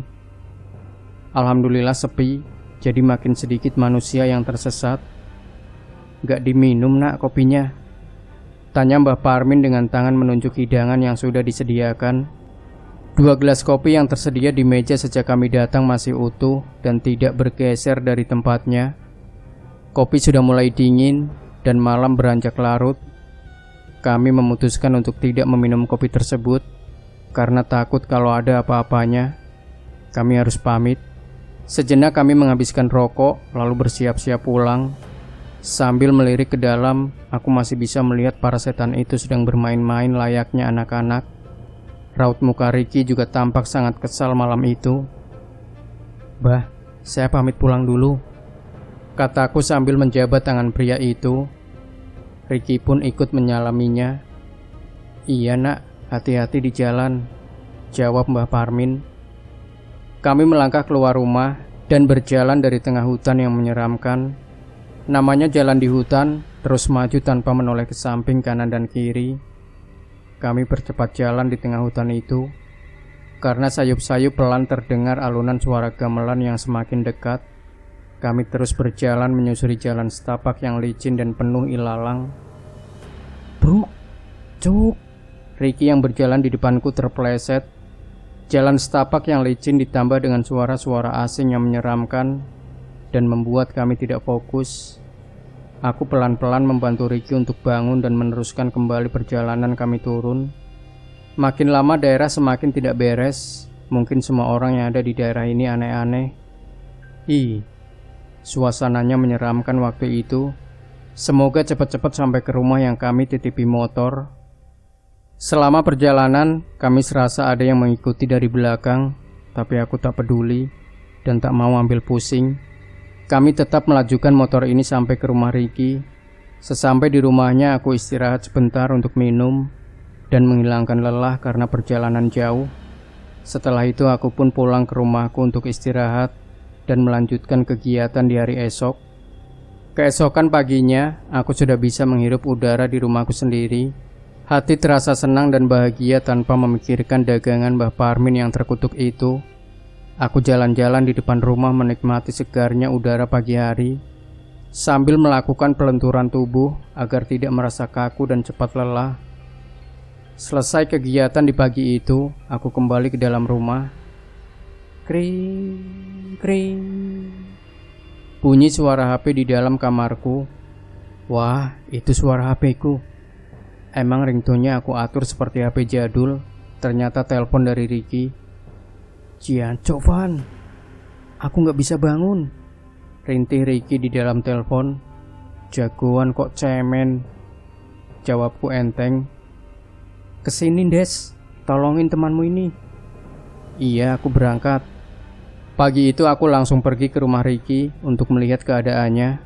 Alhamdulillah sepi, jadi makin sedikit manusia yang tersesat. "Gak diminum nak kopinya?" tanya Mbah Parmin dengan tangan menunjuk hidangan yang sudah disediakan. 2 gelas kopi yang tersedia di meja sejak kami datang masih utuh dan tidak bergeser dari tempatnya. Kopi sudah mulai dingin dan malam beranjak larut. Kami memutuskan untuk tidak meminum kopi tersebut karena takut kalau ada apa-apanya. Kami harus pamit. Sejenak kami menghabiskan rokok lalu bersiap-siap pulang. Sambil melirik ke dalam, aku masih bisa melihat para setan itu sedang bermain-main layaknya anak-anak. Raut muka Ricky juga tampak sangat kesal malam itu. "Bah, saya pamit pulang dulu," kataku sambil menjabat tangan pria itu. Ricky pun ikut menyalaminya. Iya nak, hati-hati di jalan, jawab Mbah Parmin. Kami melangkah keluar rumah dan berjalan dari tengah hutan yang menyeramkan. Namanya jalan di hutan, terus maju tanpa menoleh ke samping kanan dan kiri. Kami percepat jalan di tengah hutan itu, karena sayup-sayup pelan terdengar alunan suara gamelan yang semakin dekat. Kami terus berjalan menyusuri jalan setapak yang licin dan penuh ilalang. Bruk, cuk. Ricky yang berjalan di depanku terpeleset. Jalan setapak yang licin ditambah dengan suara-suara asing yang menyeramkan dan membuat kami tidak fokus. Aku pelan-pelan membantu Ricky untuk bangun dan meneruskan kembali perjalanan kami turun. Makin lama daerah semakin tidak beres. Mungkin semua orang yang ada di daerah ini aneh-aneh. Suasananya menyeramkan waktu itu. Semoga cepat-cepat sampai ke rumah yang kami titipi motor. Selama perjalanan, kami serasa ada yang mengikuti dari belakang, tapi aku tak peduli dan tak mau ambil pusing. Kami tetap melajukan motor ini sampai ke rumah Ricky. Sesampai di rumahnya, aku istirahat sebentar untuk minum dan menghilangkan lelah karena perjalanan jauh. Setelah itu aku pun pulang ke rumahku untuk istirahat dan melanjutkan kegiatan di hari esok. Keesokan paginya, aku sudah bisa menghirup udara di rumahku sendiri. Hati terasa senang dan bahagia tanpa memikirkan dagangan Mbah Parmin yang terkutuk itu. Aku jalan-jalan di depan rumah menikmati segarnya udara pagi hari, sambil melakukan pelenturan tubuh agar tidak merasa kaku dan cepat lelah. Selesai kegiatan di pagi itu, aku kembali ke dalam rumah. Kring, kring. Bunyi suara HP di dalam kamarku. Wah, itu suara HP-ku. Emang ringtone-nya aku atur seperti HP jadul. Ternyata telepon dari Ricky. Ciancok Van, aku gak bisa bangun, rintih Ricky di dalam telepon. Jagoan kok cemen, jawabku enteng. Kesini Des, tolongin temanmu ini. Iya, aku berangkat. Pagi itu aku langsung pergi ke rumah Ricky untuk melihat keadaannya.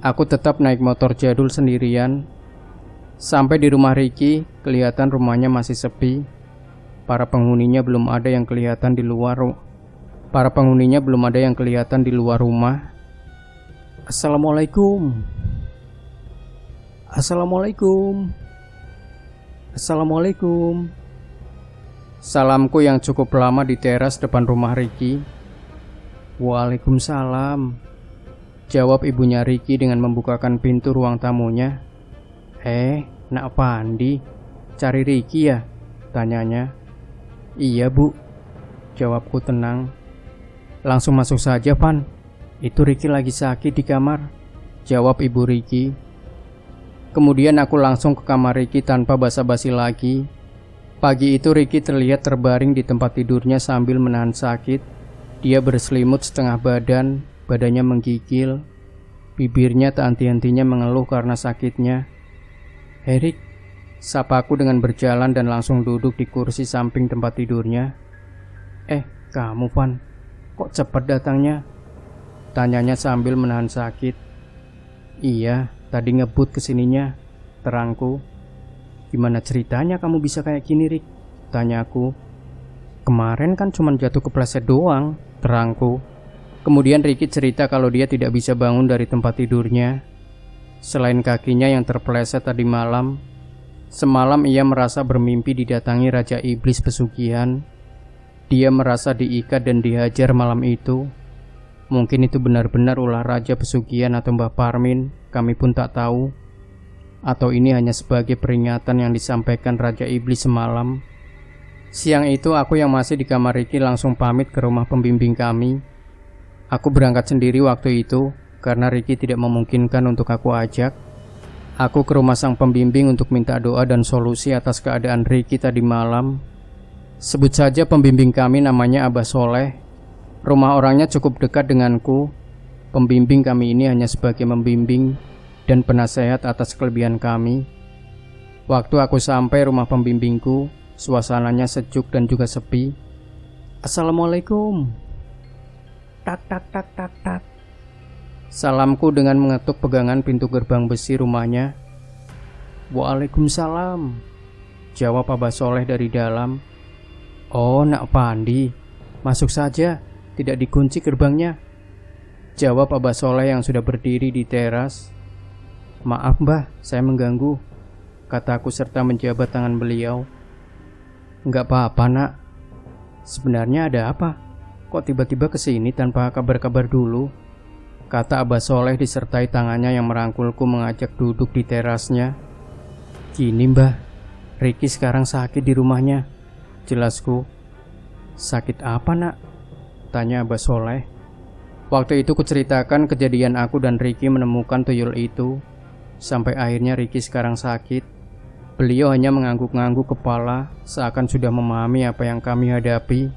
Aku tetap naik motor jadul sendirian. Sampai di rumah Ricky, kelihatan rumahnya masih sepi. Para penghuninya belum ada yang kelihatan di luar rumah. Assalamualaikum. Assalamualaikum. Assalamualaikum. Salamku yang cukup lama di teras depan rumah Ricky. Waalaikumsalam, jawab ibunya Ricky dengan membukakan pintu ruang tamunya. Nak Pandi, cari Ricky ya? Tanyanya. Iya bu, jawabku tenang. Langsung masuk saja Pan, itu Ricky lagi sakit di kamar, jawab ibu Ricky. Kemudian aku langsung ke kamar Ricky tanpa basa-basi lagi. Pagi itu Ricky terlihat terbaring di tempat tidurnya sambil menahan sakit. Dia berselimut setengah badan, badannya menggigil. Bibirnya tak henti-hentinya mengeluh karena sakitnya. Rick, sapaku dengan berjalan dan langsung duduk di kursi samping tempat tidurnya. Kamu Van, kok cepat datangnya? Tanyanya sambil menahan sakit. Iya, tadi ngebut kesininya, terangku. Gimana ceritanya kamu bisa kayak gini Rick? Tanyaku. Kemarin kan cuma jatuh kepleset doang, terangku. Kemudian Ricky cerita kalau dia tidak bisa bangun dari tempat tidurnya. Selain kakinya yang terpeleset tadi malam, semalam ia merasa bermimpi didatangi Raja Iblis pesugihan. Dia merasa diikat dan dihajar malam itu. Mungkin itu benar-benar ulah Raja pesugihan atau Mbah Parmin, kami pun tak tahu. Atau ini hanya sebagai peringatan yang disampaikan Raja Iblis semalam. Siang itu aku yang masih di kamar Ricky langsung pamit ke rumah pembimbing kami. Aku berangkat sendiri waktu itu karena Ricky tidak memungkinkan untuk aku ajak. Aku ke rumah sang pembimbing untuk minta doa dan solusi atas keadaan Ricky tadi malam. Sebut saja pembimbing kami namanya Abah Soleh. Rumah orangnya cukup dekat denganku. Pembimbing kami ini hanya sebagai membimbing dan penasehat atas kelebihan kami. Waktu aku sampai rumah pembimbingku, suasananya sejuk dan juga sepi. Assalamualaikum. Tak tak tak tak tak. Salamku dengan mengetuk pegangan pintu gerbang besi rumahnya. Waalaikumsalam, jawab Abah Soleh dari dalam. "Oh, Nak Pandi, masuk saja, tidak dikunci gerbangnya," jawab Abah Soleh yang sudah berdiri di teras. "Maaf Mbah, saya mengganggu," kataku serta menjabat tangan beliau. "Enggak apa-apa Nak. Sebenarnya ada apa? Kok tiba-tiba kesini tanpa kabar-kabar dulu?" kata Abah Soleh disertai tangannya yang merangkulku mengajak duduk di terasnya. "Gini Mbah, Ricky sekarang sakit di rumahnya," jelasku. "Sakit apa Nak?" tanya Abah Soleh. Waktu itu kuceritakan kejadian aku dan Ricky menemukan tuyul itu, sampai akhirnya Ricky sekarang sakit. Beliau hanya mengangguk-ngangguk kepala seakan sudah memahami apa yang kami hadapi.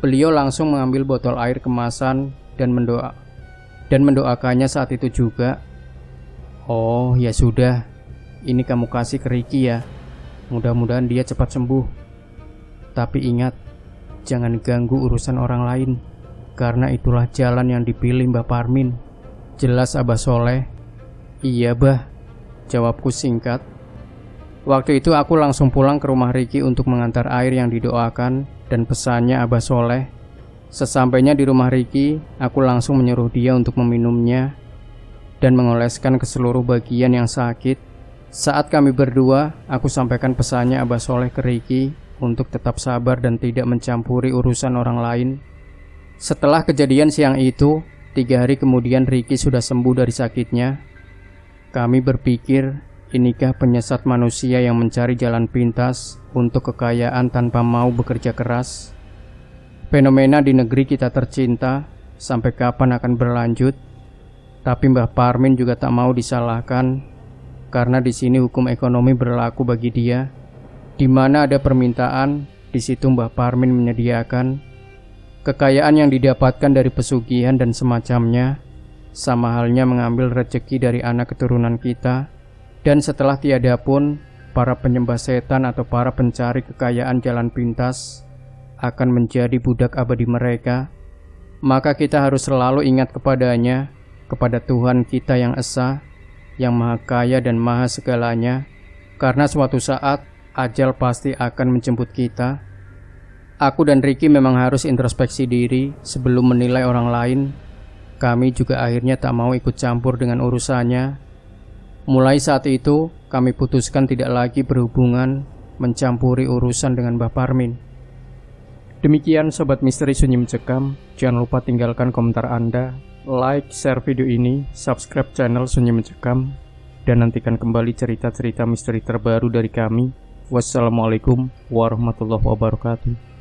Beliau langsung mengambil botol air kemasan dan mendoakannya saat itu juga. "Oh ya sudah, ini kamu kasih ke Ricky ya. Mudah-mudahan dia cepat sembuh. Tapi ingat, jangan ganggu urusan orang lain, karena itulah jalan yang dipilih Mbah Parmin," jelas Abah Soleh. "Iya Bah," jawabku singkat. Waktu itu aku langsung pulang ke rumah Ricky untuk mengantar air yang didoakan dan pesannya Abah Soleh. Sesampainya di rumah Ricky, aku langsung menyuruh dia untuk meminumnya dan mengoleskan ke seluruh bagian yang sakit. Saat kami berdua, aku sampaikan pesannya Abah Soleh ke Ricky untuk tetap sabar dan tidak mencampuri urusan orang lain. Setelah kejadian siang itu, 3 hari kemudian Ricky sudah sembuh dari sakitnya. Kami berpikir, inikah penyesat manusia yang mencari jalan pintas untuk kekayaan tanpa mau bekerja keras? Fenomena di negeri kita tercinta sampai kapan akan berlanjut? Tapi Mbah Parmin juga tak mau disalahkan, karena di sini hukum ekonomi berlaku bagi dia. Di mana ada permintaan, di situ Mbah Parmin menyediakan. Kekayaan yang didapatkan dari pesugihan dan semacamnya, sama halnya mengambil rezeki dari anak keturunan kita. Dan setelah tiada pun, para penyembah setan atau para pencari kekayaan jalan pintas akan menjadi budak abadi mereka. Maka kita harus selalu ingat kepadanya, kepada Tuhan kita yang esa, yang maha kaya dan maha segalanya, karena suatu saat ajal pasti akan menjemput kita. Aku dan Ricky memang harus introspeksi diri sebelum menilai orang lain. Kami juga akhirnya tak mau ikut campur dengan urusannya. Mulai saat itu, kami putuskan tidak lagi berhubungan, mencampuri urusan dengan Mbah Parmin. Demikian Sobat Misteri Sunyi Mencekam. Jangan lupa tinggalkan komentar Anda, like, share video ini, subscribe channel Sunyi Mencekam, dan nantikan kembali cerita-cerita misteri terbaru dari kami. Wassalamualaikum warahmatullahi wabarakatuh.